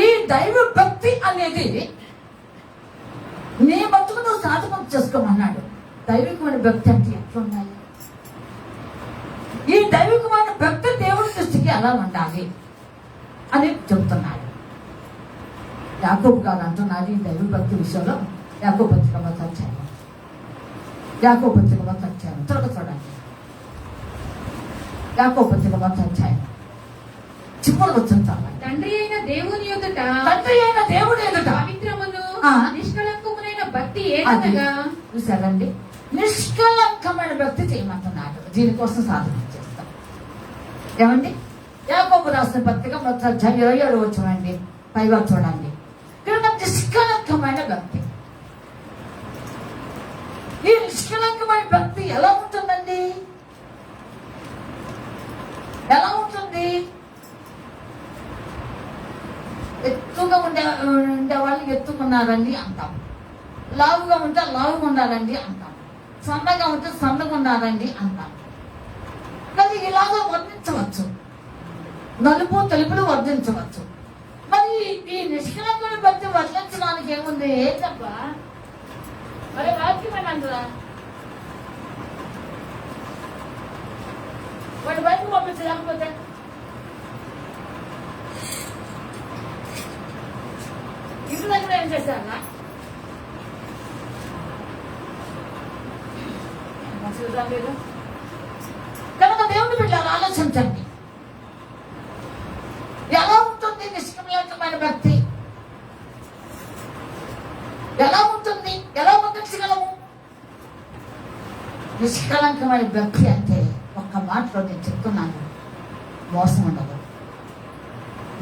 ఈ దైవ భక్తి అనేది నీ బతుకు నువ్వు సాధకం చేసుకోమన్నాడు. దైవికమైన భక్తి అంటే ఎట్లా ఉండాలి? ఈ దైవికమైన భక్తి దేవుడి దృష్టికి ఎలా ఉండాలి అని చెబుతున్నాడు. యాకోబు గారు అంటున్నారు ఈ దైవ భక్తి విషయంలో. యాకోబు పత్రిక మొదటి అధ్యాయం త్వరగా చూడండి. యాకోబు పత్రిక మొదటి అధ్యాయం చివరి వచ్చిన తండ్రి అయిన దేవుని ఎదుట పవిత్రమును నిష్కళంకమునైన భక్తి ఏదనగా, చూసారండి, నిష్కళంకమైన భక్తి చేయమంటున్నాడు. దీనికోసం సాధన చేస్తాం. ఏమండి, యాకోబు రాసిన పత్రిక మొదటి అధ్యాయం 27వ వచనం పైగా చూడండి. ఇక్కడ నిష్కళంకమైన భక్తి. ఈ నిష్కళంకమైన భక్తి ఎలా ఉంటుందండి? ఎలా ఉంటుంది? ఎత్తుగా ఉండే వాళ్ళు ఎత్తుకున్నారండి అంటాం, లావుగా ఉంటే లావుగా ఉండాలండి అంటాం. సన్నగా ఉంటే సన్నగా ఉన్నారండి అంటాం. కానీ ఇలాగ వర్ణించవచ్చు, నలుపు తెలుపులు వర్ణించవచ్చు. మరి ఈ నిష్కలంకను బట్టి వర్ణించడానికి ఏముంది? ఏంటప్ప మరి వాక్యమేనంటారా? వాడి బయటకు పంపించలేకపోతే ఇంటి దగ్గర ఏం చేశారా? కనుక దేవుని బిడ్డలు ఆలోచించండి, ఎలా ఉంటుంది నిష్కలంకమైన భక్తి? ఎలా ఉంటుంది? ఎలా వర్ణించగలము? నిష్కలంకమైన భక్తి అంటే ఒక్క మాటలో నేను చెప్తున్నాను, మోసం ఉండదు,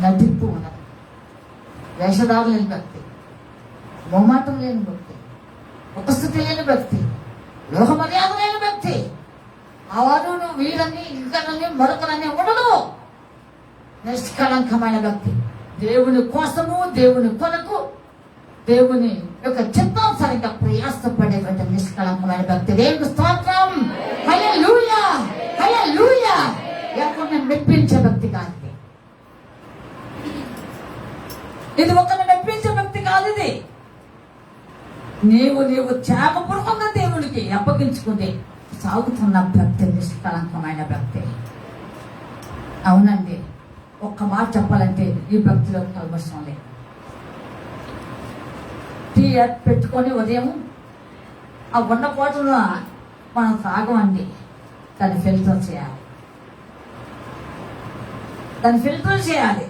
నటింపు ఉండదు, వేషధారు లేని భక్తి, మొహమాటం లేని భక్తి, ఉపస్థితి లేని భక్తి, లోక మర్యాద లేని భక్తి, ఆవారు వీరని ఇంకనని మరొకరని ఉండదు. నిష్కలంకమైన భక్తి, దేవుని కోసము, దేవుని కొరకు, దేవుని యొక్క చిత్తానుసారంగా ప్రయాసపడేటువంటి నిష్కలంకమైన భక్తి. దేవుని స్తోత్రం, హల్లెలూయా, హల్లెలూయా. ఎవరిని మెప్పించే భక్తి కాదు ఇది, ఒకరిని మెప్పించే భక్తి కాదు ఇది. నీవు త్యాగపూర్వకంగా దేవునికి అప్పగించుకుంటే సాగుతున్న భక్తి నిష్కలంకమైన భక్తి. అవునండి, ఒక్క మాట చెప్పాలంటే ఈ భక్తిలో కల్మషం లేదు. టీ పెట్టుకొని ఉదయం ఆ ఉన్న కోటలో మనం తాగమండి, దాన్ని ఫిల్టర్ చేయాలి, దాన్ని ఫిల్టర్ చేయాలి.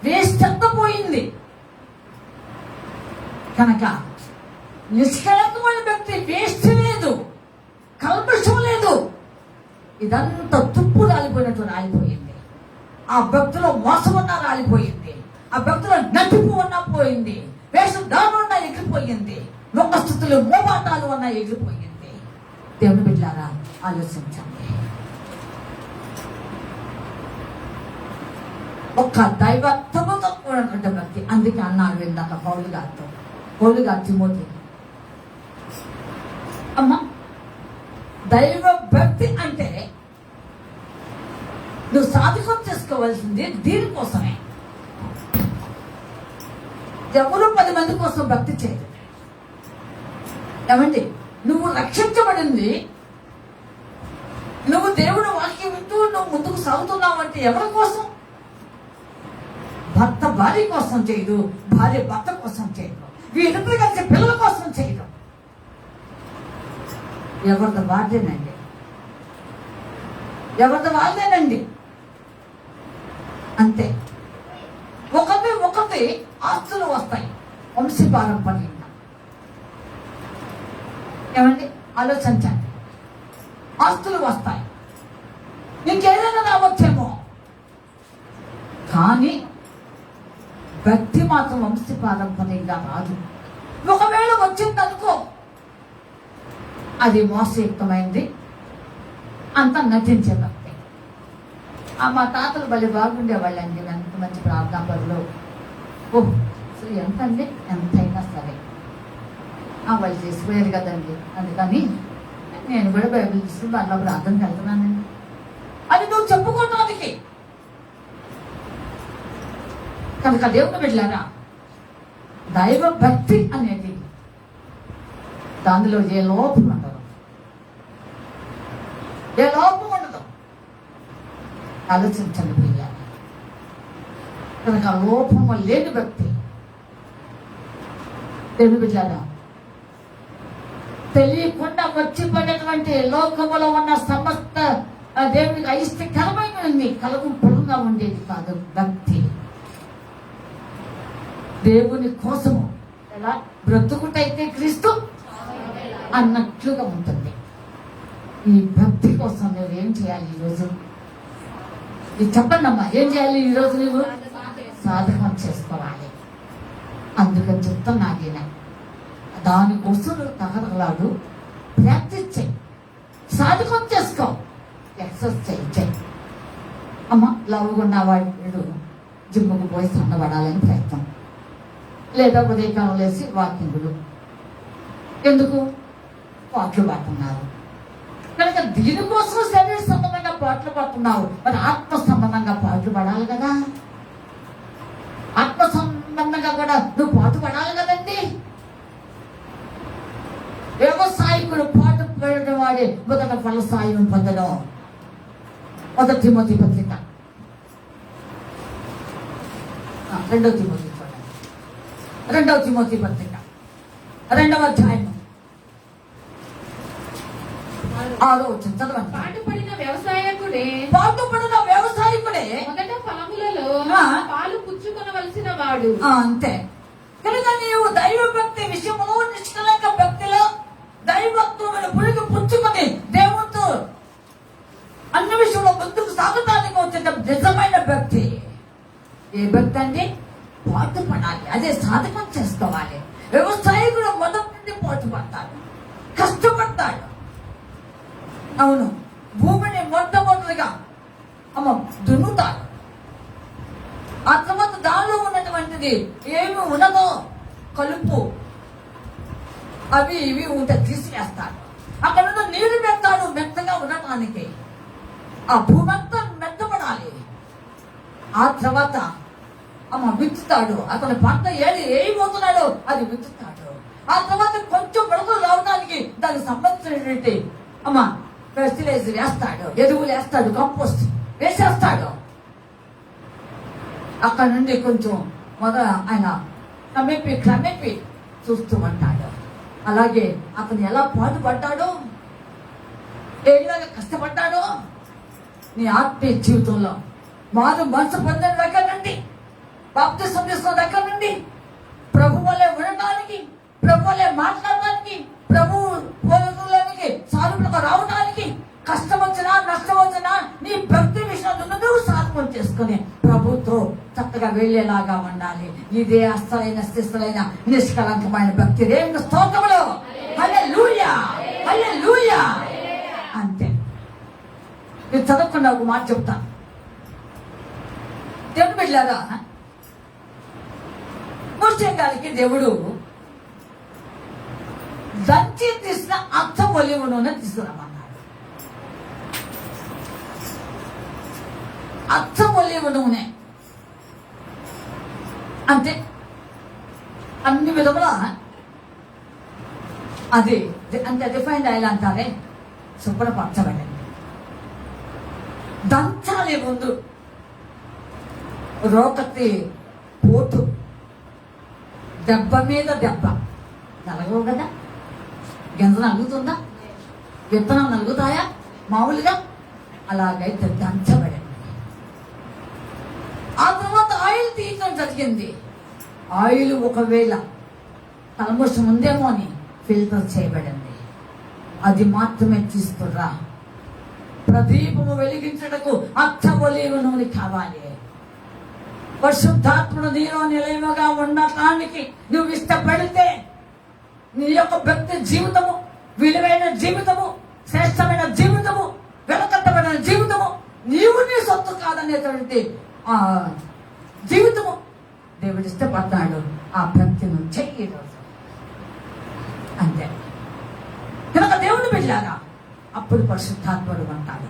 వేస్ట్ అంతా పోయింది. కనుక నిష్కలంకమైన వ్యక్తి వేస్ట్ లేదు, కల్మషం లేదు. ఇదంతా తుప్పు రాలిపోయినట్టు రాలిపోయింది. ఆ భక్తిలో మోసం ఉన్నా రాలిపోయింది, ఆ భక్తిలో నటింపు ఉన్నా పోయింది, వేషధారణ ఉన్నా ఎగిరిపోయింది, లోక స్థితులు మోబాటాలు ఉన్నా ఎగిరిపోయింది. దేవుని బిడ్డలారా ఆలోచించండి. ఒక్క దైవత్వముతో కూడినటువంటి భక్తి. అందుకే అన్నాడు ఇందాక పౌలు గారు తిమోతి, అమ్మ దైవ భక్తి అంటే నువ్వు సాధకం చేసుకోవాల్సింది దీనికోసమే. ఎవరు 10 మంది కోసం భక్తి చేయదు. ఏమండి, నువ్వు రక్షించబడింది, నువ్వు దేవుడు వాక్యం వింటూ నువ్వు ముందుకు సాగుతున్నావు అంటే ఎవరి కోసం? భర్త భార్య కోసం చేయదు, భార్య భర్త కోసం చేయదు, వీరిద్దరు కలిసి పిల్లల కోసం చేయదు. ఎవరిది వార్దేనండి, ఎవరిది వాళ్ళేనండి, అంతే. ఒకటి ఆస్తులు వస్తాయి వంశపారంపర్యంగా. ఏమండి ఆలోచించండి, ఆస్తులు వస్తాయి, ఇంకేదైనా రావచ్చేమో, కానీ భక్తి మాత్రం వంశపారంపర్యంగా రాదు. ఒకవేళ వచ్చిందనుకో అది మోసయుక్తమైంది, అంత నటించే భక్తి. మా తాతలు భలే బాగుండేవాళ్ళండి, ఎంత మంచి ప్రార్థనా పనులు. ఓహ్ అసలు ఎంతండి, ఎంతైనా సరే వాళ్ళు చేసిపోయారు కదండి, అందుకని నేను కూడా బైబిల్ తీసుకుని వాళ్ళ ప్రార్థనకి వెళ్తున్నానండి అది నువ్వు చెప్పుకోవడానికి. కనుక దేవుని బిడ్డలారా, దైవ భక్తి అనేది దానిలో ఏ లోపం ఉండదు, ఏ లోపం ఉండదు. ఆలోచించండి ప్రియులారా. కనుక లోపము లేని భక్తి. దేవుని బిడ్డలారా, తెలియకుండా వచ్చి పడినటువంటి లోకములో ఉన్న సమస్త దేవునికి అయిష్టకరమైనది కలుగుగా ఉండేది కాదు భక్తి. దేవుని కోసము ఎలా బ్రతుకుటైతే క్రీస్తు అన్నట్లుగా ఉంటుంది. ఈ భక్తి కోసం నువ్వు ఏం చేయాలి ఈరోజు? ఇది చెప్పండి అమ్మా, ఏం చేయాలి ఈరోజు? నువ్వు సాధకం చేసుకోవాలి. అందుకని చెప్తున్నా, దానికోసం నువ్వు తగదలాడు, ప్రాక్టీస్ చేయి, సాధకం చేసుకో, ఎక్సర్సైజ్ చేయి. అమ్మ లావుగున్న వాడు జిమ్ముకు పోయి సన్నబడాలని ప్రయత్నం, లేదా ఉదయకాలం లేసి వాకింగులు. ఎందుకు? పాటలు పాడుతున్నారు. కనుక దీనికోసం శరీర సంబంధంగా పాటలు పాడుతున్నావు, మరి ఆత్మ సంబంధంగా పాటలు పాడాలి కదా. ఆత్మ సంబంధంగా కూడా నువ్వు పాటు పడాలి కదండి. వ్యవసాయకుడు పాటు పడిన వాడే మొదట ఫలసాయం పొందడం. 1 తిమోతి పత్రిక 2 తిమోతి చూడండి. 2 తిమోతి పత్రిక 2వ అధ్యాయం 6వ వచనం చదవండి. పాటుపడిన వ్యవసాయకుడే పాటుపడిన వ్యవసాయకుడే మొదట ఫలములలో ఆ. పాలు పుచ్చుకొనవలసిన వాడు. అంతే. కనుక నీవు దైవ భక్తి విషయంలో నిష్కలంక భక్తిలో దైవత్వమైన పురికి పుచ్చుకొని దేవునితో అన్ని విషయంలో ముందుకు సాగటానికి వచ్చిన నిజమైన భక్తి. ఏ భక్తి అండి? పాటు పడాలి, అదే సాధకం చేసుకోవాలి. వ్యవసాయకుడు మొదటి నుండి పాటు పడతాడు, కష్టపడతాడు. అవును, భూమిని మొట్టమొదటిగా దున్నుతాడు. ఆ తర్వాత దానిలో ఉన్నటువంటిది ఏమి ఉన్నదో కలుపు అవి ఇవి ఉంటే తీసివేస్తాడు. అక్కడ ఉన్న నీరు పెడతాడు మెత్తగా ఉండటానికి. ఆ భూమి అంతా మెత్తపడాలి. ఆ తర్వాత విత్తుతాడు. అతని పంట ఏమైపోతున్నాడో అది విత్తుతాడు. ఆ తర్వాత కొంచెం మొలకలు రావడానికి దానికి సంబంధించినటువంటి ఫెర్టిలైజర్ వేస్తాడు, ఎరువులు వేస్తాడు, కంపోస్ట్ వేసేస్తాడు. అక్కడ నుండి కొంచెం ఆయన క్రమేపీ చూస్తూ ఉంటాడు. అలాగే అతను ఎలా పాటుపడ్డాడో, ఏ విధంగా కష్టపడ్డాడో నీ ఆత్మీయ జీవితంలో మారు మనసు పొందిన దగ్గర నుండి, బాప్తిసం తీసుకున్న దగ్గర నుండి ప్రభు వల్లే ఉండటానికి, ప్రభు వల్లే మాట్లాడటానికి, ప్రభు పోలికలోనికి సాధువులకు రావడానికి కష్టం వచ్చినా నష్టం వచ్చినా నీ భక్తి విషయంలో నువ్వు సాధకం చేసుకుని ప్రభుతో చక్కగా వెళ్ళేలాగా ఉండాలి. ఇదే అస్సలైన స్థిస్తులైన నిష్కలంకమైన భక్తి. దేవుని స్తోత్రములు. హల్లెలూయా, హల్లెలూయా. అంతే. మీరు చదవకుండా ఒక మాట చెప్తాను. దేవుడు వెళ్ళారా మోషే గారికి దేవుడు దంచి తీసిన అచ్చం ఒలివ నూనె తీసుకురామన్నాడు. అచ్చం ఒలివ నూనె అంటే అన్ని విధములా అది అంటే రిఫైన్డ్ ఆయిల్ అంటారే, శుభ్రపరచబడింది. దంచాలి ముందు. రోకతి పోటు, దెబ్బ మీద దెబ్బ నలగవు కదా. గింజ నలుగుతుందా? విత్తనం నలుగుతాయా మామూలుగా? అలాగైతే దంచబడింది. ఆ తర్వాత ఆయిల్ తీయటం జరిగింది. ఆయిల్ ఒకవేళ కల్మషం ఉందేమో అని ఫిల్టర్ చేయబడింది. అది మాత్రమే తీసుకురా. ప్రదీపము వెలిగించటకు అచ్చ ఒలీవ నూనె కావాలి. పరిశుద్ధాత్ముడు నీలో నిలయముగా ఉండటానికి నువ్వు ఇష్టపడితే నీ యొక్క భక్తి జీవితము, విలువైన జీవితము, శ్రేష్టమైన జీవితము, వెలకట్టబడిన జీవితము, నీవు నీ సొత్తు కాదనేటువంటి జీవితము దేవుడు ఇష్టపడతాడు. ఆ భక్తిని చెయ్యి రోజు అంతే. కనుక దేవుడు వెళ్ళారా అప్పుడు పరిశుద్ధాత్ముడు ఉంటాడు.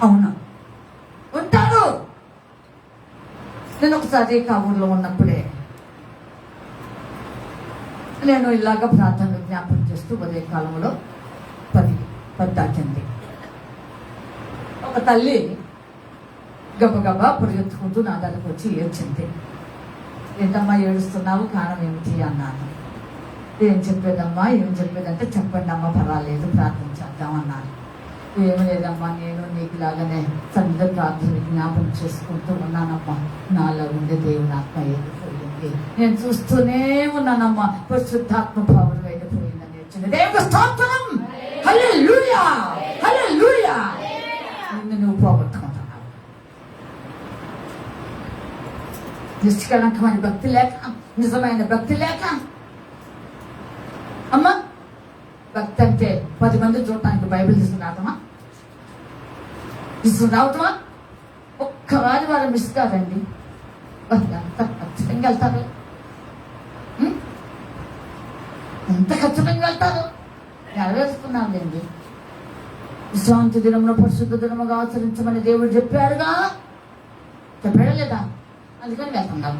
అవును, ఉంటాడు. నేను ఒకసారి ఊర్లో ఉన్నప్పుడే నేను ఇలాగ ప్రార్థన జ్ఞాపకం చేస్తూ ఉదయకాలంలో 10 దాటింది. ఒక తల్లి గబగబా పరిగెత్తుకుంటూ నా దగ్గరకు వచ్చి ఏడ్చింది. ఏంటమ్మా ఏడుస్తున్నావు, కారణం ఏమిటి అన్నాను. ఏం చెప్పేదమ్మా, ఏం చెప్పేదంటే చెప్పండి అమ్మా, పర్వాలేదు ప్రార్థన చేద్దాం అన్నాను. ఏమి లేదమ్మా, నేను నీకు లాగానే సన్నిధి ప్రార్థన జ్ఞాపకం చేసుకుంటూ ఉన్నానమ్మా. నాలో ఉండే దేవుని ఆత్మ వెళ్ళిపోయింది. నేను చూస్తూనే ఉన్నానమ్మా, పరిశుద్ధాత్మ భావం వెళ్ళిపోయిందని వచ్చింది. దేవుని స్తోత్రం. హల్లెలూయా, హల్లెలూయా. నిన్ను నువ్వు పోగొట్టుకుంటున్నావు. నిష్కలంకమైన భక్తి లేక, నిజమైన భక్తి లేక. అమ్మా, భక్తి అంటే 10 మంది చూడటానికి బైబిల్ తీసుకురావటమా? తీసుకురావటమా? ఒక్క ఆదివారం మిస్ కాదండి, ఖచ్చితంగా వెళ్తారు. ఎంత ఖచ్చితంగా వెళ్తారు. నెరవేరుస్తున్నాంలేండి. విశ్రాంతి దినమును పరిశుద్ధ దినముగా ఆచరించమని దేవుడు చెప్పాడుగా, చెప్పాడా లేదా? అందుకని వెళ్తున్నాం.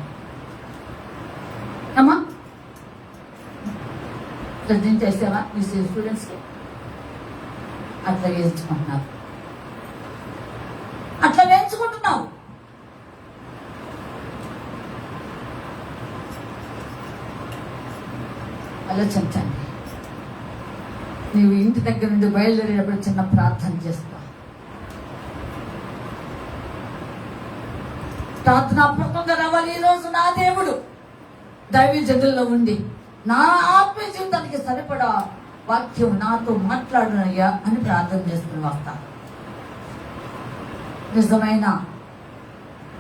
అమ్మా ప్రజెంట్ చేసావా మీ స్టూడెంట్స్కి? అట్లా వేయించుకుంటున్నారు, అట్లా వేయించుకుంటున్నావు. ఆలోచించండి. నీవు ఇంటి దగ్గర నుండి బయలుదేరేటప్పుడు చిన్న ప్రార్థన చేస్తా. ప్రార్థనాపూర్వకంగా రావాలి. ఈరోజు నా దేవుడు దైవజనుల్లో ఉండి నా ఆత్మీయ జీవితానికి సరిపడా వాక్యం నాతో మాట్లాడునయ్యా అని ప్రార్థన చేసుకుని వస్తా. నిజమైన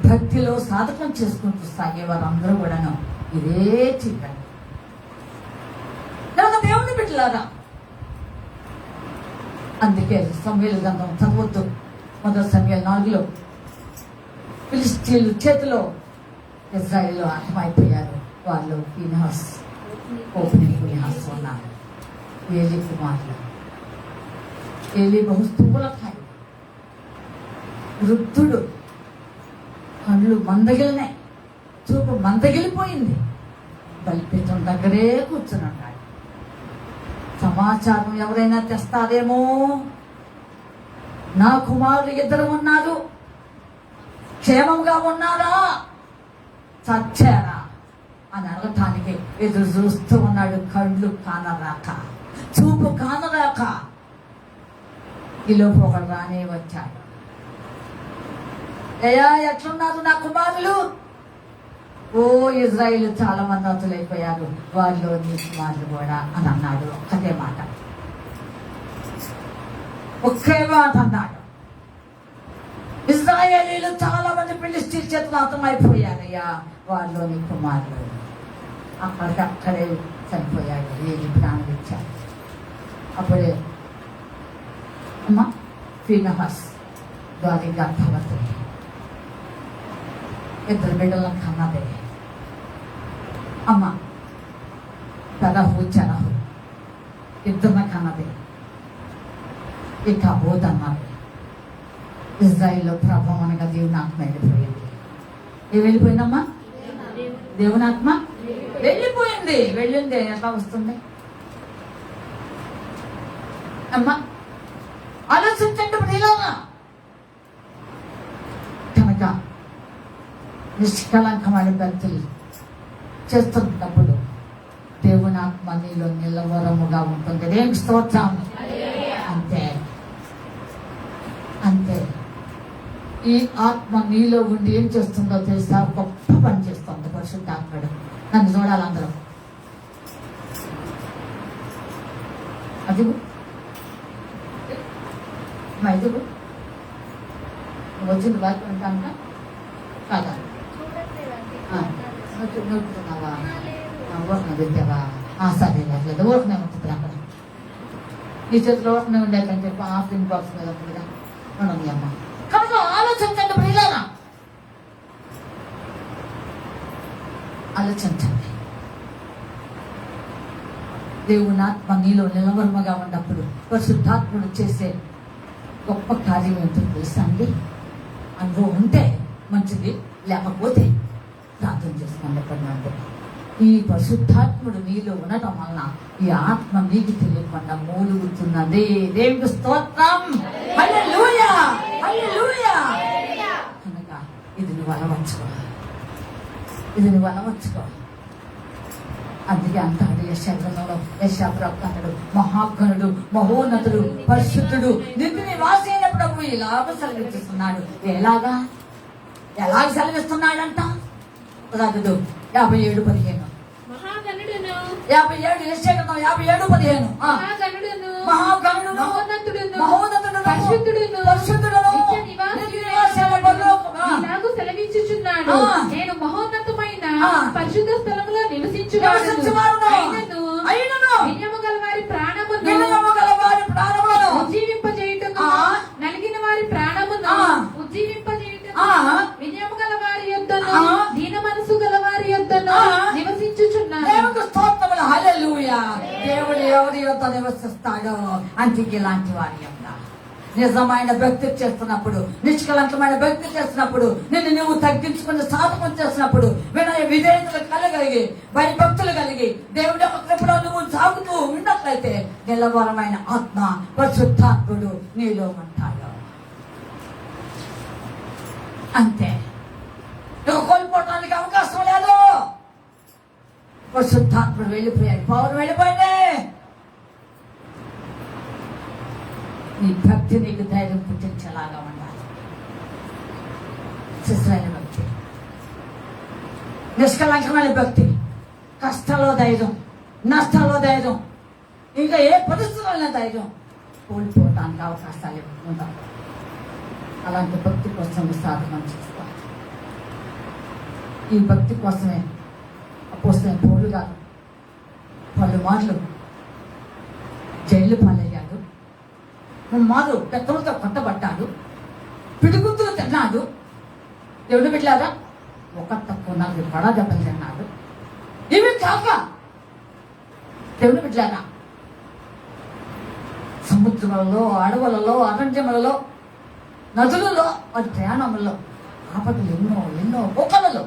భక్తిలో సాధకం చేసుకుంటూ సాగే వారందరూ కూడాను ఇదే చెప్పండి. దేవుని బిడ్డలారా, అందుకే సమూయేలు గ్రంథం చదవద్దు. మొదటి సమూయేలు 4లో ఫిలిష్తీయుల చేతిలో ఇజ్రాయేలు అర్థమైపోయారు. వాళ్ళు ఫీనెహాస్, ఓపెనింగ్ ఫీనెహాస్ ఉన్నారు. ఏలీ కుమారులు. ఏలీ బహు స్థూలకాయ, వృద్ధుడు, కళ్ళు మందగిలినాయి, చూపు మందగిలిపోయింది. బలిపీఠం దగ్గరే కూర్చుని ఉన్నాడు. సమాచారం ఎవరైనా తెస్తారేమో, నా కుమారులు 2 ఉన్నారు, క్షేమంగా ఉన్నారా, చచ్చారా అని అడగటానికి ఎదురు చూస్తూ ఉన్నాడు. కళ్ళు కానరాక, చూపు కానరాక ఈలోపు ఒకడు రానే వచ్చాడు. అయ్యా ఎట్లున్నారు నా కుమారులు? ఓ ఇజ్రాయిల్ చాలా మంది అతులైపోయారు, వాళ్ళు నీ కుమారులు కూడా అని అన్నాడు. ఒక్కటే మాట, ఒకే మాట అన్నాడు. ఇజ్రాయేలీలు చాలా మంది ఫిలిష్తీయుల చేతులు హతమైపోయారయ్యా, వాళ్ళు నీ కుమారులు. అక్కడికక్కడే చనిపోయాడు. ఏది ప్రాణం ఇచ్చాడు. అప్పుడే అమ్మ ఫీనెహాస్ గాలి గర్భవతి, 2 బిడ్డలను కన్నదే. అమ్మ తరహు చరహు 2 కన్నదే. ఇక బోధన్నది. ఇజ్రాయిల్లో ప్రభావం అనగా దేవుని ఆత్మ వెళ్ళిపోయింది. ఏ వెళ్ళిపోయిందమ్మా? దేవుని ఆత్మ వెళ్ళిపోయింది. వెళ్ళింది ఎట్లా వస్తుంది అమ్మా? ఆలోచించండి. ప్రియులారా, కనుక నిష్కలంకమైన భక్తులు చేస్తున్నప్పుడు దేవుని ఆత్మ నీలో నిలవరముగా ఉంటుంది. దేవునికి స్తోత్రం. అంతే అంతే. ఈ ఆత్మ నీలో ఉండి ఏం చేస్తుందో తెలుసా? గొప్ప పని చేస్తుంది పరిశుద్ధాత్ముడు. నన్ను చూడాలి అందరూ. అదిగు ఇదిగు వచ్చింది బాగా ఉంటాను కాదా? నోటుకున్నావా? ఊరకనే పెట్టావా? సరే లేదు, ఊరకనే ఉంటుంది. అక్కడ నీ చేతిలో ఊరకనే ఉండేదని చెప్పి ఆఫ్రిన్ బాక్స్ మీద ఉంటుంది ఉండదు అమ్మ. కనుక ఆలోచించండి ప్రియులారా, ఆలోచించండి. దేవుని ఆత్మ నీలో నిలవర్మగా ఉన్నప్పుడు పరిశుద్ధాత్ముడు చేసే గొప్ప కార్యం ఏంటో తెలుసా అండి? అనుభవం ఉంటే మంచిది, లేకపోతే ప్రార్థన చేసుకోండి. ఎక్కడంటే ఈ పరిశుద్ధాత్ముడు నీలో ఉండటం వలన ఈ ఆత్మ నీకు తెలియకుండా మూలుగుతున్నది. దేవునికి స్తోత్రం. హల్లెలూయా, హల్లెలూయా. కనుక ఇది నువ్వు అలవర్చుకో, ఇది నువ్వు అలవర్చుకో. అందుకే అంటాడు యెషయా ప్రవక్త అంటాడు, మహాగణుడు, మహోన్నతుడు, పరిశుద్ధుడు, నిన్ను నివాసి అయిన ప్రభు ఇలాగ సెలవిస్తున్నాడు. ఎలాగ సెలవిస్తున్నాడంట? రాజుడు 57:15. 57 యెషయా 57:15. మహాగణుడు, మహోన్నతుడు, పరిశుద్ధుడు, సెలవించుచున్నాడు. నేను మహోన్నతమైన పరిశుద్ధ స్థలములో నివసించువాడు. వినయము గల వారి ప్రాణమును ఉజ్జీవింపజేయుటకు, నలిగిన వారి ప్రాణమును ఉజ్జీవింపజేయుటకు, వినయము గల వారి యొద్దను, దీన మనసు గల వారి యొద్దను నివసించుచున్నాడు. దేవునికి స్తోత్రములు. హల్లెలూయా. అంటే ఇలాంటి వారి యొక్క నిజమైన భక్తి చేస్తున్నప్పుడు, నిష్కలంకమైన భక్తి చేస్తున్నప్పుడు, నిన్ను నువ్వు తగ్గించుకుని సాధకం చేస్తున్నప్పుడు, వినయ విధేయతలు కలిగి భయభక్తులు కలిగి దేవుడి యొక్క కృపలో నువ్వు సాగుతూ ఉన్నట్లయితే నిలవరమైన ఆత్మ పరిశుద్ధాత్ముడు నీలో ఉంటాడు. అంతే, నువ్వు కోల్పోవడానికి అవకాశం లేదు. పరిశుద్ధాత్ముడు వెళ్ళిపోయాడు, పౌరులు వెళ్ళిపోయింది. నీ భక్తి నీకు ధైర్యం పుట్టించేలాగా ఉండాలి. శిశులైన భక్తి, నిష్కలంకమైన భక్తి, కష్టాల్లో ధైర్యం, నష్టాల్లో ధైర్యం, ఇంకా ఏ పరిస్థితుల్లో ధైర్యం, కోల్పోవడానికి అవకాశాలు ఉంటాయి. అలాంటి భక్తి కోసం సాధన చేసుకోవాలి. ఈ భక్తి కోసమే అపోస్తలుడైన పౌలు గారు పలుమార్లు జైలు పాలయ్యాడు, ముమ్మారు పెద్దలతో కొట్టబడ్డాడు, పిడుగుతులు తిన్నాడు. దేవుడు బిడ్డలారా, ఒక తక్కువ 4 పడా దెబ్బలు తిన్నాడు. ఇవి కాక దేవుడు బిడ్డలారా, సముద్రాలలో, అడవులలో, అరణ్యములలో, నదులలో, వారి ప్రయాణములలో ఆపదలు ఎన్నో ఎన్నో ఒకలలో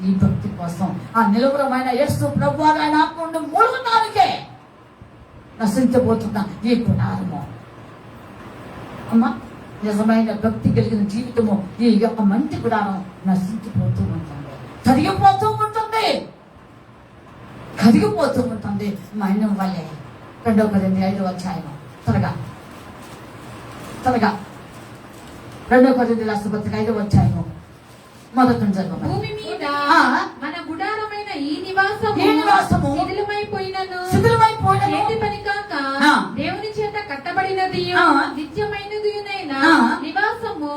ఈ భక్తి కోసం ఆ నిలవరమైన యేసు ప్రభు ఆయన ఆత్మ నుండి మూలగటానికే నశించబోతున్న ఈ గుణారము. అమ్మా, నిజమైన భక్తి కలిగిన జీవితము ఈ యొక్క మంచి గుణారం నశించిపోతూ ఉంటుంది, కరిగిపోతూ ఉంటుంది, కరిగిపోతూ ఉంటుంది. మైనం వల్లే 2 Corinthians 5వ అధ్యాయం త్వరగా 2 Corinthians రాసిన పత్రిక 5వ అధ్యాయము మొదటి నుంచి చదవండి. భూమి మీద ఆ. మన గుడారమైన ఈ నివాసము శిథిలమైపోయినను చేతి పని కాక ఆ. దేవుని చేత కట్టబడినది ఆ. నిత్యమైనదియునైన ఆ. నివాసము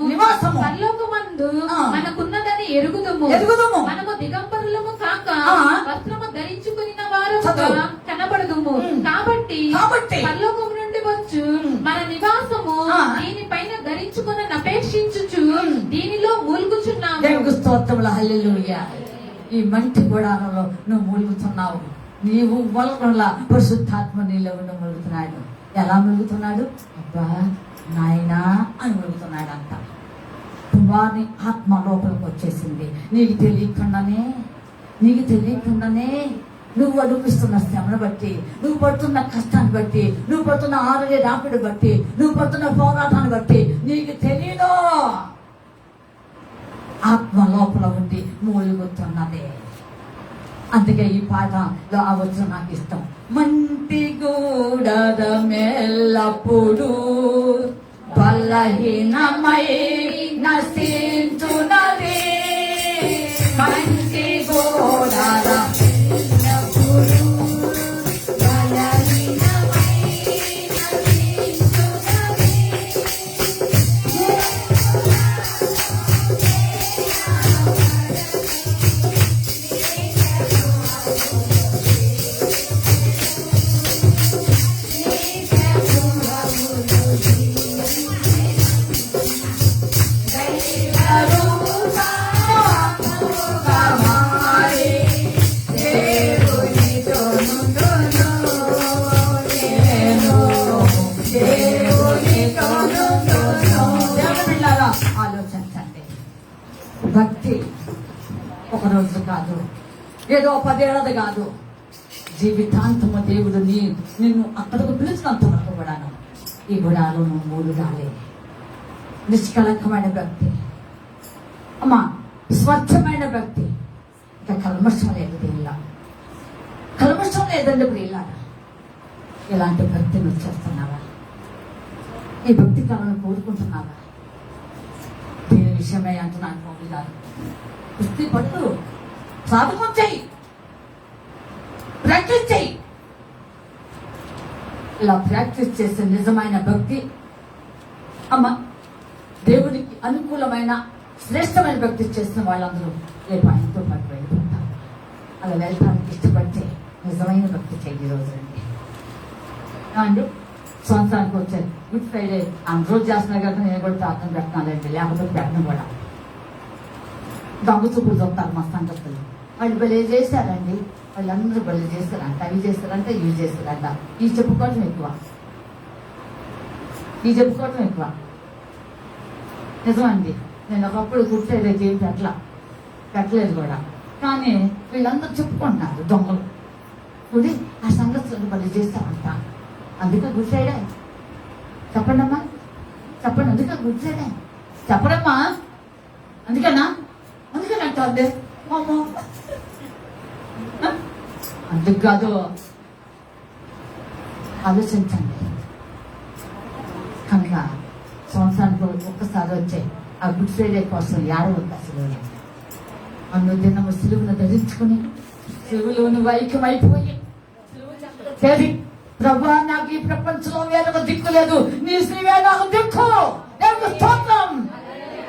పరలోకమందు ఆ. మనకున్నదని ఎరుగుదుము. మనము దిగంబరులము కాక ఆ. వస్త్రము ధరించుకున్న వారు చదువు. కనబడదుము. కాబట్టి పరలోకము నుండి వచ్చు మన నివాసము ఆ. దీనిపైన ధరించుకున్న అపేక్షించుచు దీనిలో మూలుగుచున్నాము. దేవునికి స్తోత్రములు, హల్లెలూయా. ఈ మంచి గుడారంలో నువ్వు మూలుగుతున్నావు. నీవు మొలకల పరిశుద్ధాత్మ నీలో ఉండి మూలుగుతున్నాడు. ఎలా మూలుగుతున్నాడు? అబ్బా నాయనా అని మూలుగుతున్నాడు అంట. కుమారుని ఆత్మ లోపలికి వచ్చేసింది. నీకు తెలియకుండానే నువ్వు అడుగుస్తున్న శ్రమను బట్టి, నువ్వు పడుతున్న కష్టాన్ని బట్టి, నువ్వు పడుతున్న ఆరోగ్య రాపిడి బట్టి, నువ్వు పడుతున్న పోరాటాన్ని బట్టి నీకు తెలియదు. ఆత్మ లోపల ఉండి మూలుగుతున్నది. అందుకే ఈ పాఠంలో ఆ వచ్చిన నాకు ఇష్టం. మంటి గూడరమెల్లప్పుడు బలహీనమై నశించునది. మంటి గూడరమెల్లప్పుడు బలహీనమై నశించునది. ఆలోచించండి. భక్తి ఒక రోజు కాదు, ఏదో 10 ఏళ్ళది కాదు, జీవితాంతము దేవుడు నిన్ను అక్కడికి పిలిచినంత వరకు కూడాను ఈ గుడాలు నువ్వు మూలుగాలి. నిష్కలంకమైన భక్తి, అమ్మా స్వచ్ఛమైన భక్తి. ఇంకా కల్మషం లేదు దీనిలో, కల్మషం లేదండి ప్రియుల. ఇలాంటి భక్తి నువ్వు చేస్తున్నావా? ఈ భక్తి కాలను కోరుకుంటున్నావా? దీని విషయమే అంటున్నాను పౌలు గారు. కుస్తీ పట్టు, సాధకం చెయ్యి, ప్రాక్టీస్ చెయ్యి. ఇలా ప్రాక్టీస్ చేసే నిజమైన భక్తి అమ్మ, దేవునికి అనుకూలమైన శ్రేష్టమైన భక్తి చేసిన వాళ్ళందరూ రేపు ఆయనతో పాటు వెళ్ళిపోతారు. అలా వెళ్ళడానికి ఇష్టపడితే నిజమైన భక్తి చెయ్యి. రోజు అండి సంవత్సరానికి వచ్చారు గుడ్ ఫ్రైడే రోజు చేస్తున్నారు కదా, నేను కూడా ప్రార్థన పెట్టినానండి, లేకపోతే పెట్టను కూడా. దొంగ చూపులు చూస్తారు మా సంగతులు. వాళ్ళు భలే చేశారండి, వాళ్ళందరూ భలే చేస్తారంట, అవి చేస్తారంట, ఇవి చేస్తారంట. ఈ చెప్పుకోవడం ఎక్కువ. ఇది చెప్పుకోవటం ఎక్కువ. నిజమండి, నేను ఒకప్పుడు గుర్తేదైతే ఏం పెట్టలేదు కూడా. కానీ వీళ్ళందరూ చెప్పుకుంటున్నారు దొంగలు. ఇప్పుడు ఆ సంగతులను బలి చేస్తామంట. అందుకే గుర్తేడే చెప్పండి అమ్మా, చెప్పండి. అందుకే గుర్తేడే చెప్పడమ్మా. అందుకేనా అంటే అందుకు కాదు. ఆలోచించండి. కనుక సంవత్సరానికి ఒక్కసారి వచ్చే ఆ గుడ్ ఫ్రైడే కోసం ఏడవద్దు అసలు. అన్ను దినము సిలువును ధరించుకుని సిలువులోను ఐక్యమైపోయి సరి ప్రభా, నాకు ఈ ప్రపంచంలో వేరొక దిక్కు లేదు, నీ సిలువే నాకు దిక్కు, నాకు స్తోత్రం.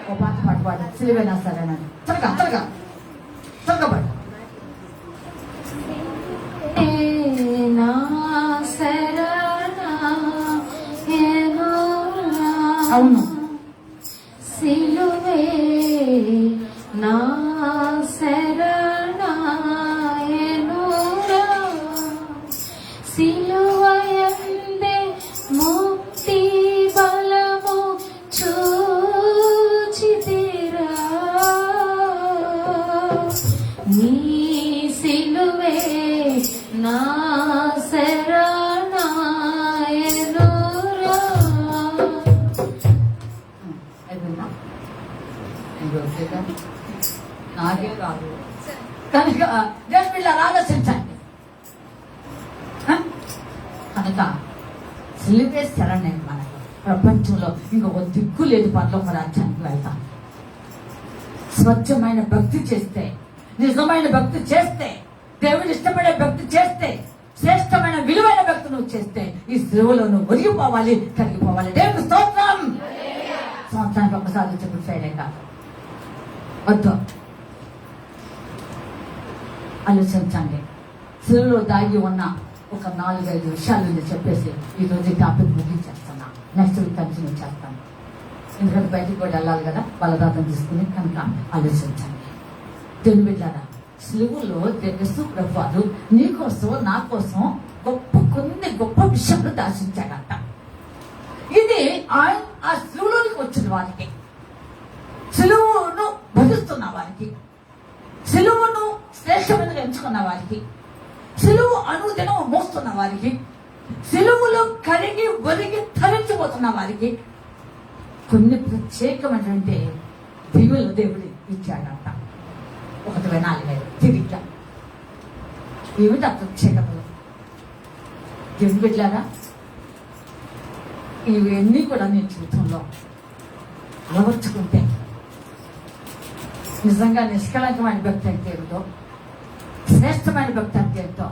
ఓ పాట పాడు, సిలువేనా సరేనని త్వరగా పాడు. అవును, సిలువే నా శరణాయనురా, సిలువయందే ముక్తి బలము చూచితిరా, నీ సిలువే నా శరణాయనురా. నాకే రాదు కనుక దేవుని బిడ్డలారా ఆలోచించండి. కనుక సిలువే శరణ్యం. మనకు ప్రపంచంలో ఇంకొక దిక్కు లేదు పరలోక రాజ్యానికి వెళ్తాం. స్వచ్ఛమైన భక్తి చేస్తే, నిజమైన భక్తి చేస్తే, దేవుడు ఇష్టపడే భక్తి చేస్తే, శ్రేష్టమైన విలువైన భక్తి నువ్వు చేస్తే ఈ సిలువలో నువ్వు ఒరిగిపోవాలి, కరిగిపోవాలి. దేవుని స్తోత్రం. సంవత్సరానికి ఒకసారి వచ్చే గుడ్ ఫ్రైడే కాదు. వద్దు, ఆలోచించండి. సిలువలో దాగి ఉన్న ఒక 4-5 విషయాలు చెప్పేసి ఈ రోజు టాపిక్ ముగించేస్తున్నా. నెక్స్ట్ వీక్ కంటిన్యూ చేస్తాను. ఎందుకంటే బయటికి కూడా వెళ్ళాలి కదా, బలరాతం తీసుకుని. కనుక ఆలోచించండి. దేవుని బిడ్డలారా, సిలువలో యేసు ప్రభువు నీ కోసం నా కోసం కొన్ని గొప్ప విషయాలు దాచించాడంట. ఇది ఆయన ఆ సిలువలోనికి వచ్చిన వారికి, సిలువను భరిస్తున్న వారికి, సిలువను శ్రేష్టమైనగా ఎంచుకున్న వారికి, సిలువు అనుదినం మోస్తున్న వారికి, సిలువలో కరిగి ఒరిగి తరించిపోతున్న వారికి కొన్ని ప్రత్యేకమైనటువంటి దీవులు దేవుడు ఇచ్చాడంట. 1-4 తిరిగా ఏమిటి ఆ ప్రత్యేకతలు? దేవుని బిడ్డలారా, ఇవన్నీ కూడా నీ జీవితంలో అలవర్చుకుంటే నిజంగా నిష్కళంకమైన భక్తి అంటే ఏమిటో, శ్రేష్టమైన భక్తి అంటే ఏంటో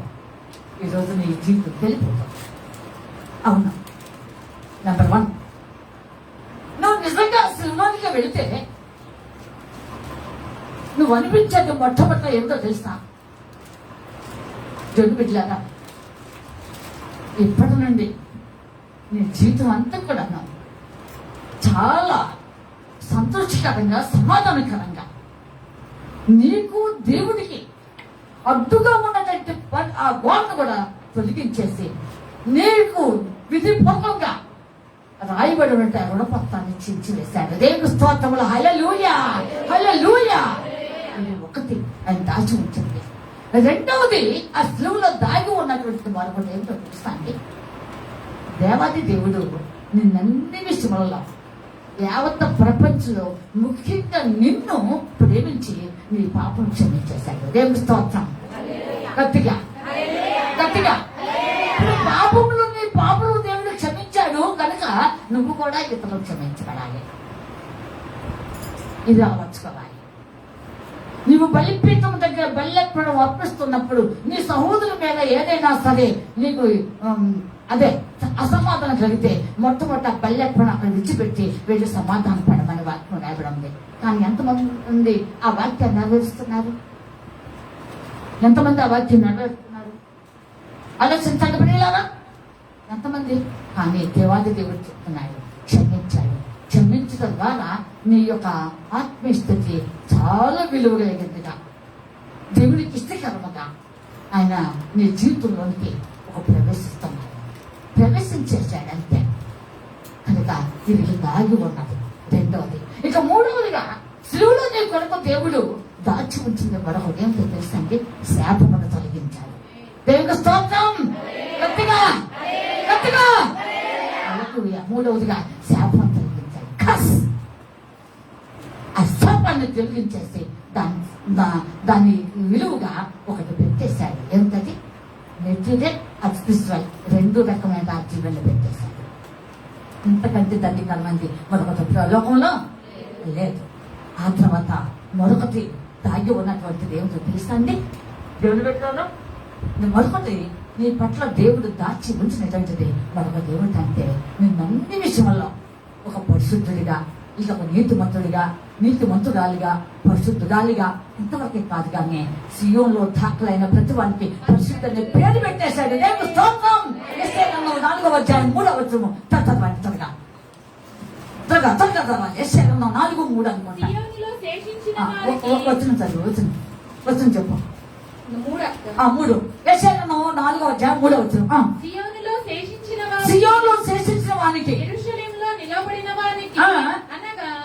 ఈరోజు నీ జీవితం తెలిపోతుంది. అవును, నెంబర్ 1, నువ్వు నిజంగా సినిమాకి వెళితే నువ్వు అనిపించేది మొట్టమొదట ఏమిటో తెలుసా? జోడు బిడ్డలారా, ఇప్పటి నుండి నీ జీవితం అంతా కూడా చాలా సంతోషకరంగా, సమాధానకరంగా, నీకు దేవుడికి అడ్డుగా ఉన్నటువంటి ఆ గోడను కూడా తొలగించేసి నీకు విధిపూర్వకంగా రాయబడి ఉంటే రుణపత్రాన్ని చించి వేశాడు. దేవుని స్తోత్రములు. హల్లెలూయా, హల్లెలూయా. ఇది ఒకటి ఆయన దాచి ఉంచింది. రెండవది, ఆ సిలువలో దాగి ఉన్నటువంటి మరొకటి ఏంటో తెలుసా అండి? దేవాది దేవుడు నిన్నన్ని విషయములలో యావత్ ప్రపంచంలో ముఖ్యంగా నిన్ను ప్రేమించి నీ పాపం క్షమించేశాడు. దేవుని స్తోత్రం. గట్టిగా పాపములు, నీ పాపములు దేవుడు క్షమించాడు కనుక నువ్వు కూడా ఇతరులు క్షమించబడాలి. ఇది అలవర్చుకోవాలి. నీవు బలిపీఠం దగ్గర బల్లెప్పడం అర్పిస్తున్నప్పుడు నీ సహోదరుల మీద ఏదైనా సరే నీకు అదే అసమాధానం కలిగితే మొట్టమొదట బల్లెప్పడం అక్కడ విడిచిపెట్టి వెళ్ళి సమాధానం పడమని వాక్యం రాయబడి ఉంది. కానీ ఎంతమంది ఆ వాక్యాన్ని నెరవేరుస్తున్నారు? ఎంతమంది ఆ వాక్యం నెరవేరుస్తున్నారు? ఆలోచించండి ప్రియులారా, ఎంతమంది? కానీ దేవాది దేవుడు చెప్తున్నాడు, క్షమించాడు. క్షమించడం ద్వారా నీ యొక్క ఆత్మీయ స్థితి చాలా విలువ కలిగిందిగా, దేవుడికి ఇష్టకరముగా ఆయన నీ జీవితంలోనికి ఒక ప్రవేశిస్తున్నాడు. ప్రవేశించేశాడంతే. కనుక తిరిగి దాగి ఉన్నది. రెండవది. ఇక మూడవదిగా శిలువలో నీ కొరకు దేవుడు దాచి ఉంచిన మరొకటి ఏమిటో తెలుసండి? శాపమును తొలగించాడు. దేవునికి స్తోత్రం. గట్టిగా గట్టిగా. హల్లెలూయా. మూడవదిగా శాపం తొలగించాడు. కస్ ఆ శాపాన్ని తొలగించేసి దాని విలువగా ఒకటి పెట్టేశాడు. ఏమిటది? నెట్టిదే అస్తిత్వం. 2 రకమైన రాజ్యాలను పెట్టేశాడు. ఇంతకంటే దండికరమైంది మరొకటి లోకంలో లేదు. ఆ తర్వాత మరొకటి దాగి ఉన్నటువంటిది ఏమిటో తెలుసా అండి? దేవుడు పెట్టాను. మరొకటి నీ పట్ల దేవుడు దాచి ఉంచినటువంటిది మరొకటి ఏమిటంటే నిన్ను అన్ని విషయంలో ఒక పరిశుద్ధుడిగా, ఇక ఒక నీతిమంతురాలిగా, పరిశుద్ధురాలిగా ఇంతవరకే కాదు కానీ సియోన్లో దాఖలైన ప్రతి వారికి పరిశుద్ధుని పేరు పెట్టేశాడు. దేవుడు స్తోత్రం. యెషయా 4వ అధ్యాయం 3వ వచనం. త్వరగా యెషయా 4:3 అనుకుంటా. సియోనులో శేషించిన వారికి వచ్చిన చెప్పు. 3 యెషయా 4వ అధ్యాయం 3వ వచనం. సియోనులో శేషించిన సియోన్లో శేషించిన వానికి, యెరూషలేములో నిలబడిన వారికి,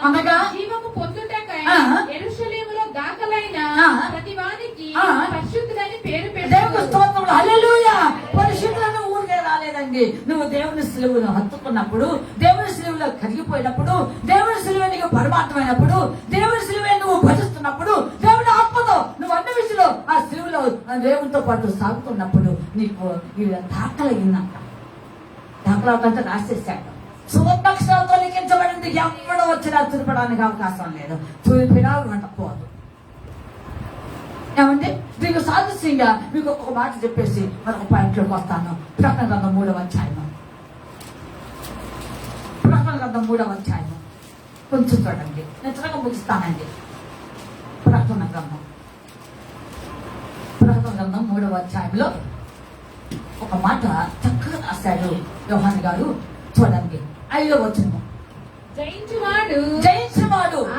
అనగా జీవము పొందుటకై ఆ. యెరూషలేములో దాఖలైన ఆ. ప్రతి వానికి ఆ. పరిశుద్ధుడని పేరు దేవుని పెట్టాడు. స్తోత్రం. హల్లెలూయా. పరిశుద్ధులను ఊరికే రాలేదండి. నువ్వు దేవుని సిలువను హత్తుకున్నప్పుడు, దేవుని సిలువలో కరిగిపోయినప్పుడు, దేవుని సిలువ నీకు పరమాత్మైనప్పుడు, దేవుని సిలువ నువ్వు భజిస్తున్నప్పుడు, దేవుని ఆత్మతో నువ్వు అన్ని విషయంలో ఆ సిలువలో దేవునితో పాటు సాగుతున్నప్పుడు నీకు ఇవి దాఖలాకంటే రాసేసాడు. సువర్ణాక్షరాలతో లిఖించబడింది. ఎవడో వచ్చినా తురపడానికి అవకాశం లేదు. తురిపినా పోదు. ఏమంటే మీకు సాదృశ్యంగా మీకు ఒక మాట చెప్పేసి మరొక పాయింట్లోకి వస్తాను. ప్రకటన గ్రంథం 3వ అధ్యాయం కొంచెం చూడండి. నేను త్వరగా ముగిస్తానండి. ప్రకటన గ్రంథం 3వ అధ్యాయంలో ఒక మాట చక్కగా రాశాడు యోహాను గారు. చూడండి 5వ వచనం. జయించువాడు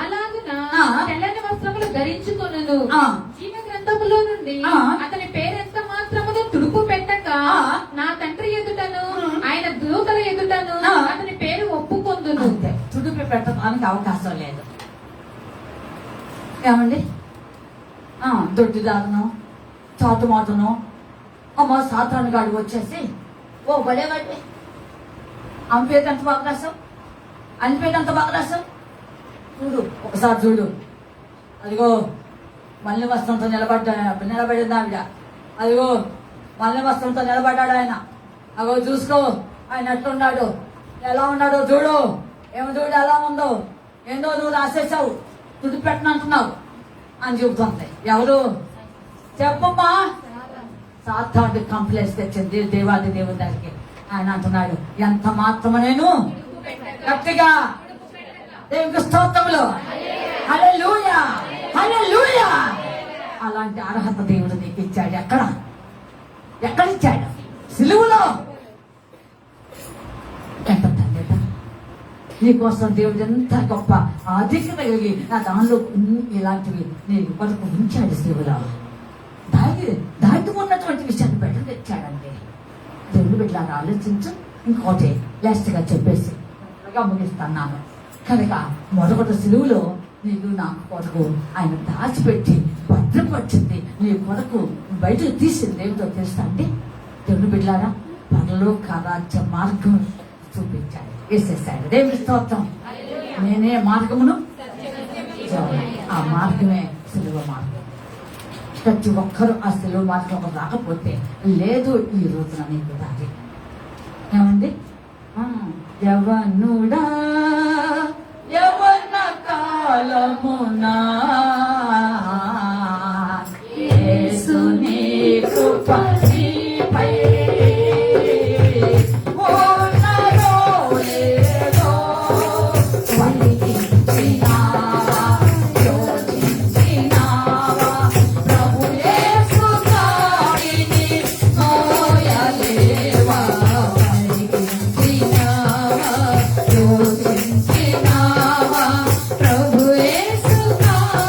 అలాగున ఆ. తెల్లని వస్త్రములు ధరించుకొనును. ఆ. జీవ గ్రంథములో నుండి ఆ. అతని పేరెంత మాత్రమును తుడుపు పెట్టక ఆ. నా తండ్రి ఎదుటను ఆయన దూతల ఎదుటను ఆ. అతని పేరు ఒప్పుకొందును. అంతే. తుడిపి పెట్టడానికి అవకాశం లేదు. ఏమండి? దొడ్డిదారును, చాటుమాటును, అమ్మ సాతాను గాడు వచ్చేసి ఓ బలేవాడి అంపేదంత బాగా రాసాం, అనిపేదంత బాగా రాసాం. చూడు ఒకసారి చూడు. అదిగో మళ్ళీ వస్త్రంతో నిలబడింది ఆవిడ. అదిగో మళ్ళీ వస్త్రంతో నిలబడ్డాడు ఆయన. అగో చూసుకో ఆయన ఎట్లున్నాడు, ఎలా ఉన్నాడో చూడు. ఏమో చూడు ఎలా ఉందో. ఏందో నువ్వు రాసేసావు, తుడి పెట్టనంటున్నావు అని చెబుతుంది. ఎవరు చెప్పమ్మా? సాతాను కంప్లైంట్స్ తెచ్చింది దేవాది దేవుని దగ్గరికి. ఆయన అంటున్నాడు, ఎంత మాత్రము నేను గట్టిగా దేవునికి స్తోత్రములు. హల్లెలూయా, హల్లెలూయా. అలాంటి అర్హత దేవుడు నీకు ఇచ్చాడు. ఎక్కడిచ్చాడు? సిలువలో. ఎంత ధన్యత నీకోసం దేవుడు ఎంత గొప్ప ఆధిక్యత కలిగి నా దానిలో ఇలాంటివి నీ కొరకు ఉంచాడు. సిలువలో దాటి ఉన్నటువంటి విషయాన్ని బయట తెచ్చాడండి. దేవుడు బిడ్డలాగా ఆలోచించు. ఇంకోటి లాస్ట్ గా చెప్పేసి ముగిస్తున్నాను. కనుక మొదటి సిలువలో నీకు నాకు కొరకు ఆయన దాచిపెట్టి భద్రపరిచింది. నీ కొరకు బయటకు తీసింది ఏమిటో తెలుసా అండి? దేవుని బిడ్డలారా, పరలోక రాజ్య మార్గం చూపించాడు, వేసేసాడు. దేవుని స్తోత్రం. నేనే మార్గమును, ఆ మార్గమే సిలువ మార్గం. ప్రతి ఒక్కరూ ఆ సిలువ మార్గం రాకపోతే లేదు ఈ రోజున నీకు దారి. ఏమండి? యవ్వనుడా యవ్వన కాలమునా యేసు నీ కృప నీపై ఉన్నదో లేదో వలికించినావా, యోచించినావా, ప్రభు యేసు గాడిని మోయలేవా, వలికించినావా, యోచించినావా, ప్రభు యేసు గాడిని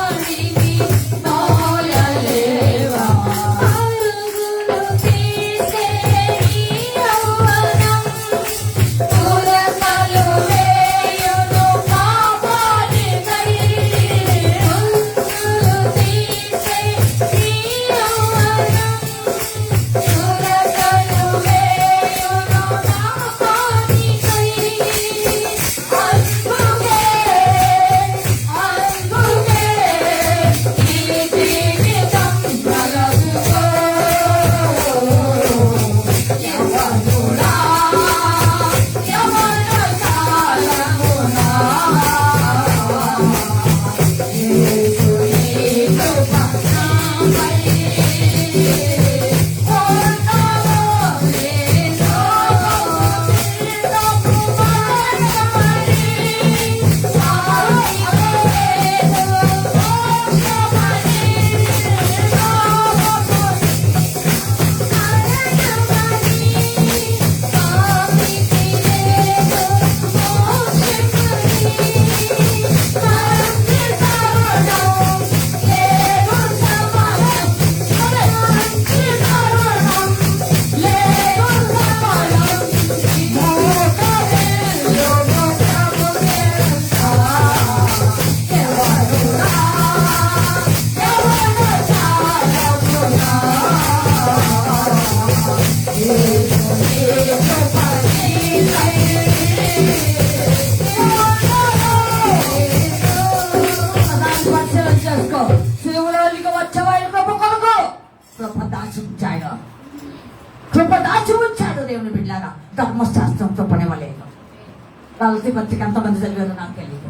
కల్తీ పత్రిక ఎంతమంది చదివారో నాకు తెలియదు.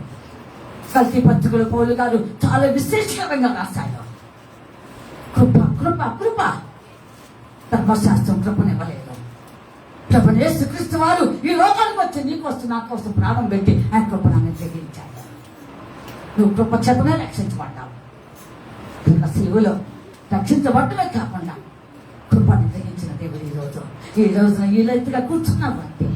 కల్తీ పత్రికలో పౌలు గారు చాలా విశేషకరంగా రాశాడు. కృప కృప కృప. ధర్మశాస్త్రం కృపనివ్వలేదు. ప్రభువైన యేసుక్రీస్తు వారు ఈ లోకానికి వచ్చి నీ కోసం నా కోసం ప్రాణం పెట్టి ఆయన కృపణాన్ని గ్రహించాడు. నువ్వు కృప చేతనే రక్షించబడ్డావు. శివులో రక్షించబడటమే కాకుండా కృపను గ్రహించిన దేవుడు ఈ రోజున ఈ రీతిగా కూర్చున్నావంటే,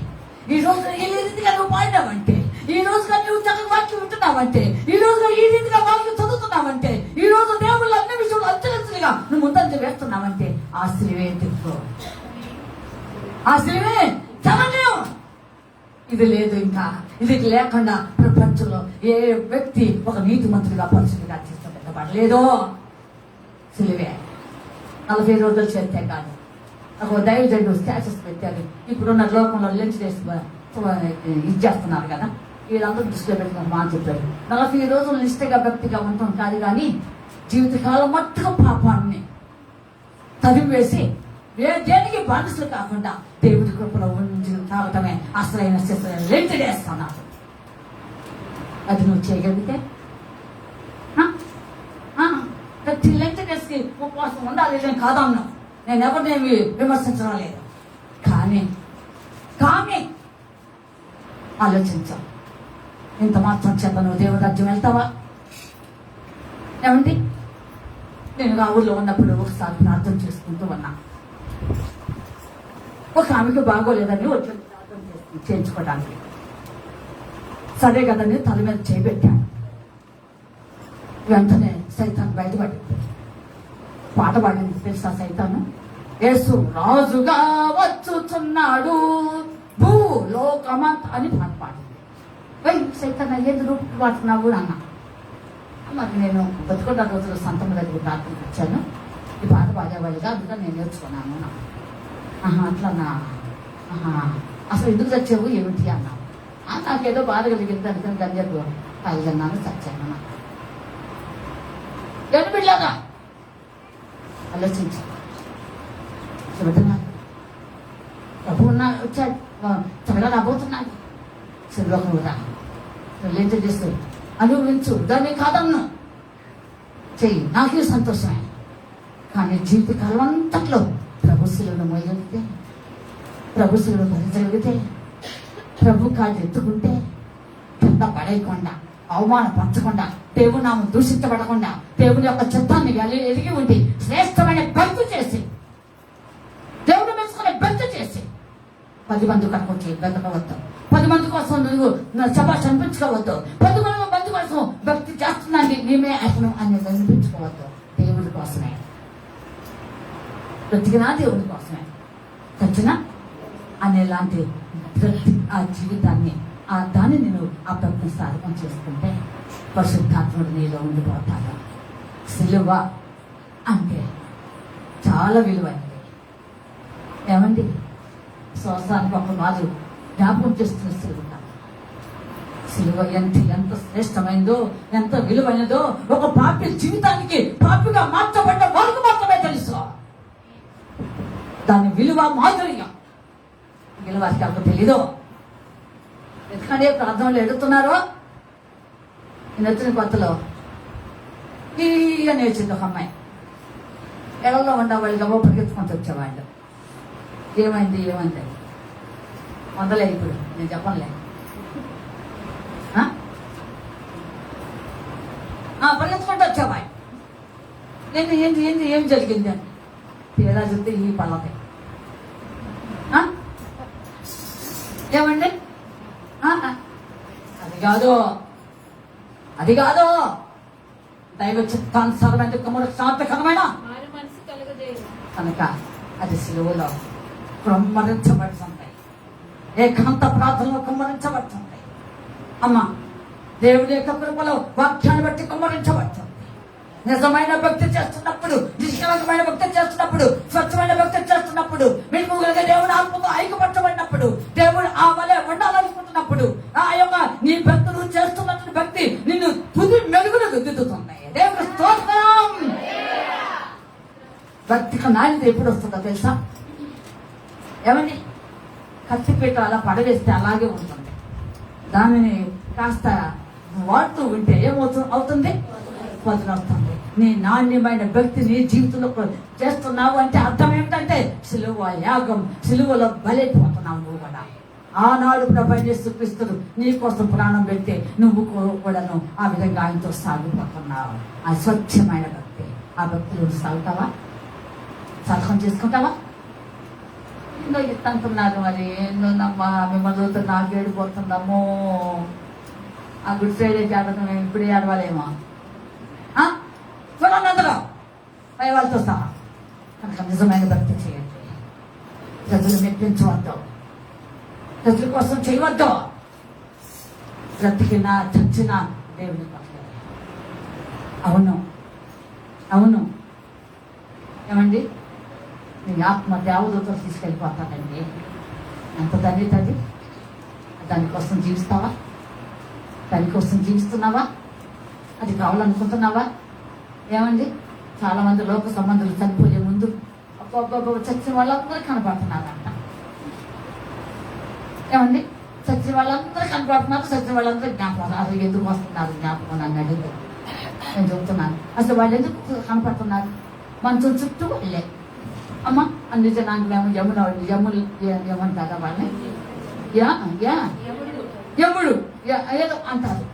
ఈ రోజున ఈ రీతిగా నువ్వు పాడినావంటే, ఈ రోజున నువ్వు చక్కగా వాక్యం వింటున్నావంటే, ఈ రోజున ఈ రీతిగా వాక్యం చదువుతున్నావంటే, ఈ రోజు దేవుళ్ళు అన్ని విషయంలో అంచెలంచెలుగా నువ్వు ముందంజ వేస్తున్నావంటే ఆ శిలువే దిక్కు, ఆ శిలువే చదవలేవు. ఇది లేదు. ఇంకా ఇది లేకుండా ప్రపంచంలో ఏ వ్యక్తి ఒక నీతిమంతుడిగా పరిశుద్ధిగా తీర్చబడలేదో సిలువే. 40 రోజులు చేస్తే కాదు. ఒక దైవజనుడు స్టాటస్ పెట్టారు. ఇప్పుడున్న లోకంలో లంచ్ చేసి ఇది చేస్తున్నారు కదా, వీళ్ళందరూ దృష్టిలో పెట్టుకుని మా చెప్పారు. 40 రోజులు నిష్ఠగా భక్తిగా ఉంటాం కాదు, కానీ జీవితకాలం మట్టుగా పాపాన్ని తరిమివేసి దేనికి బానిసలు కాకుండా దేవుడి కృపలో ఉండి తాగటమే అసలైన శిశులైన లెంట్ చేస్తున్నారు. అది నువ్వు చేయగలిగితే ప్రతి లెంట్ డేస్కి ఉపవాసం ఉండాలి నేను కాదన్నా. నేను ఎవరినేమి విమర్శించడం లేదు. కానీ ఆలోచించాం. ఇంత మాత్రం చేత నువ్వు దేవుడి రాజ్యం వెళ్తావా? ఏమండి, నేను ఆ ఊళ్ళో ఉన్నప్పుడు ఒకసారి ప్రార్థన చేసుకుంటూ ఉన్నా. ఒక ఆమెకు బాగోలేదని వచ్చి ప్రార్థన చేయించుకోవడానికి. సరే కదని తల మీద చేయబెట్టాను. వెంటనే సైతాన్ బయటపడింది. పాట పాడింది తెలుసా సైతాను? యేసు రాజుగా వచ్చుచున్నాడు భూలోకమంత అని పాట పాడింది. సైతాన్ అయ్యేది రూపు పాడుతున్నావు అన్న. మరి నేను బతుకున్న రోజులు సంతమ దగ్గర ప్రార్థనకు వచ్చాను. ఈ పాట పాడేవాళ్ళుగా అందుకని నేను నేర్చుకున్నాను. అట్లన్నా అసలు ఎందుకు చచ్చావు ఏమిటి అన్నావు. నాకేదో బాధ కలిగింది అందుకని గంజకు పాల్గొన్నాను, చచ్చాను. బిడ్డలారా ఆలోచించు. చెబుతున్నాను ప్రభు వచ్చాడు, త్వరగా రాబోతున్నాడు. శిల్వకు రా, ఎంత చేస్తూ అనుభవించు, దాన్ని కాదన్ను చెయ్యి, నాకే సంతోషమే. కానీ జీవితకాలం అంతట్లో ప్రభుశిలను మోయగలిగితే, ప్రభుశిలను భరించగలిగితే, ప్రభు కాళ్ళు ఎత్తుకుంటే, కింద పడేయకుండా, అవమానపరచకుండా, దేవుని నామం దూషించబడకుండా, దేవుని యొక్క చిత్తాన్ని ఎరిగి ఉండి శ్రేష్టమైన భక్తి చేసి, దేవుడు మెచ్చుకునే భక్తి చేసి 10 మంది కనుకొచ్చి బ్రతకవద్దు. 10 మంది కోసం నువ్వు శభాష్ అనిపించుకోవద్దు. 10 మంది కోసం భక్తి చేస్తున్నాను మేమే అసలు అనేది అనిపించుకోవద్దు. దేవుడి కోసమే బ్రతికినా, దేవుడి కోసమే చచ్చినా అనేలాంటి ఆ జీవితాన్ని దాన్ని నేను ఆ భక్తిని సాధకం చేసుకుంటే పరిశుద్ధాత్ముడు నీలో ఉండిపోతాడు. సిలువ అంటే చాలా విలువైనది. ఏమండి, సంవత్సరానికి ఒక రోజు జ్ఞాపకం చేస్తున్న సిలువ ఎంత శ్రేష్టమైనదో, ఎంత విలువైనదో ఒక పాపి జీవితానికి పాపిగా మార్చబడ్డ వారికి మాత్రమే తెలుసు. దాని విలువ మాధుర్యం వారికి అంత తెలీదు. ఎందుకంటే ప్రార్థనలు ఎడుతున్నారో నేను వచ్చిన కొత్తలో అని వచ్చింది ఒక అమ్మాయి. ఎడల్లో ఉండేవాళ్ళు గబో పరిగెత్తుకుంటూ వచ్చేవాళ్ళు. ఏమైంది మొదలే ఇప్పుడు నేను చెప్పనులే. పరిగెత్తుకుంటూ వచ్చేవాయి. నేను ఏం జరిగింది అని తీరా చూస్తే ఈ పల్లకి ఏమండి, అది కాదు దైవ చిత్తానుసారమైన శాంతకరమైన కనుక అది సిలువలో కుమ్మరించబడుతుంటాయి. ఏకాంత ప్రార్థనలో కుమ్మరించబడుతుంటాయి. అమ్మ దేవుడి యొక్క కృపలో వాక్యాన్ని బట్టి కుమ్మరించబడుతుంది. నిజమైన భక్తి చేస్తున్నప్పుడు, నిష్కలమైన భక్తి చేస్తున్నప్పుడు, స్వచ్ఛమైన భక్తి చేస్తున్నప్పుడు, మీకు దేవుడు ఆత్మతో ఐక్యపరచబడినప్పుడు, దేవుడు ఆ వలె ఉండాలనుకుంటున్నప్పుడు, ఆ యొక్క నీ భక్తి నువ్వు చేస్తున్నటువంటి భక్తి నిన్ను తుది మెరుగులు దిద్దుతున్నాయి. దేవుడు స్తోత్రం. భక్తికి నాణ్యత ఎప్పుడు వస్తుందో తెలుసా? ఏమండి, కత్తిపీట అలా పడవేస్తే అలాగే ఉంటుంది. దానిని కాస్త వాడుతూ ఉంటే అవుతుంది వస్తుంది. నీ నాణ్యమైన భక్తి నీ జీవితంలో చేస్తున్నావు అంటే అర్థం ఏమిటంటే సిలువ యాగం, సిలువలో బలైపోతున్నావు నువ్వు కూడా. ఆనాడు ప్రభు యేసుక్రీస్తుడు నీ కోసం ప్రాణం పెడితే నువ్వు కూడాను ఆ విధంగా ఆయనతో సాగిపోతున్నావు. ఆ స్వచ్ఛమైన భక్తి, ఆ భక్తిలో సాగుతావా? సలహం చేసుకుంటావా? ఎన్నో అంటున్నారు మరి ఏందోనమ్మా మిమ్మల్ని చూస్తే నాకు ఏడిపోతున్నాము. ఆ గుడ్ ఫ్రైడే జాగ్రత్త మేము ఇప్పుడే ఆడవాలేమో చూడండి అందరూ పై వాళ్ళతో సహా. కనుక నిజమైన భక్తి చేయండి. ప్రజలు మెప్పించవద్దు, ప్రజల కోసం చేయవద్దు. బ్రతికినా చచ్చినా దేవుని పట్ల. అవును అవును ఏమండి, నీ ఆత్మ దేవదూతలు తీసుకెళ్ళిపోతానండి. ఎంత ధన్యత అది. దానికోసం జీవిస్తావా? దానికోసం జీవిస్తున్నావా? అది కావాలనుకుంటున్నావా? ఏమండి, చాలా మంది లోక సంబంధాలు చనిపోయే ముందు ఒక్కొక్క చచ్చిన వాళ్ళందరూ కనపడుతున్నారంట. ఏమండి, చచ్చిన వాళ్ళందరూ కనపడుతున్నారు, చచ్చిన వాళ్ళందరూ జ్ఞాపకం. అసలు ఎందుకు వస్తున్నారు జ్ఞాపకం నన్ను అడిగితే నేను చెబుతున్నాను. అసలు వాళ్ళు ఎందుకు కనపడుతున్నారు? మంచం చుట్టూ వెళ్ళే అమ్మ అన్ని జనానికి మేము యములు ఏమంటారా వాళ్ళని? యముడు ఏదో అంటారు.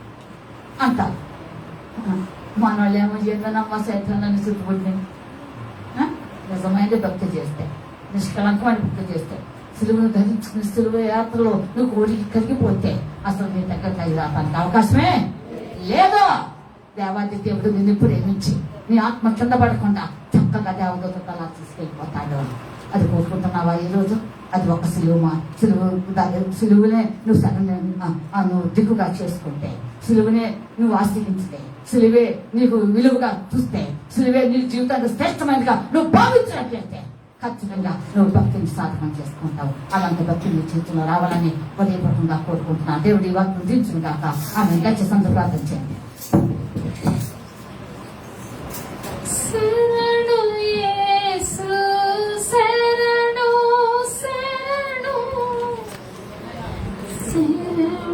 మన వాళ్ళు ఏమో చేద్దానమ్మా సైతాన్ని చుట్టుకుంటున్నాయి. నిజమైన భక్తి చేస్తే, నిష్కలంకమైన భక్తి చేస్తే, సిలువను ధరించుకుని సిలువ యాత్రలో నువ్వు కోరిక కరిగిపోతే అసలు నీ దగ్గరికి అది రావడానికి అవకాశమే లేదు. దేవాది దేవుడు నిన్ను ప్రేమించి నీ ఆత్మ కింద పడకుండా చక్కగా దేవదూత అలా తీసుకెళ్ళిపోతాడు. అది కోరుకుంటున్నావా ఈరోజు? అది ఒక సిలువనే నువ్వు దిక్కుగా చేసుకుంటే, సిలువనే నువ్వు ఆశ్రయించితే, సిలువే నీకు విలువగా చూస్తే, సిలువే నీ జీవితానికి శ్రేష్టమైనగా నువ్వు భావించినట్లయితే ఖచ్చితంగా నువ్వు భక్తిని సాధన చేసుకుంటావు. అలాంటి భక్తి నీ జీవితంలో రావాలని హృదయపూర్వకంగా కోరుకుంటున్నాను. దేవుడి వాక్యం దించును గాక. ఆమె దయచేసి అందరూ ప్రార్థన చేయండి.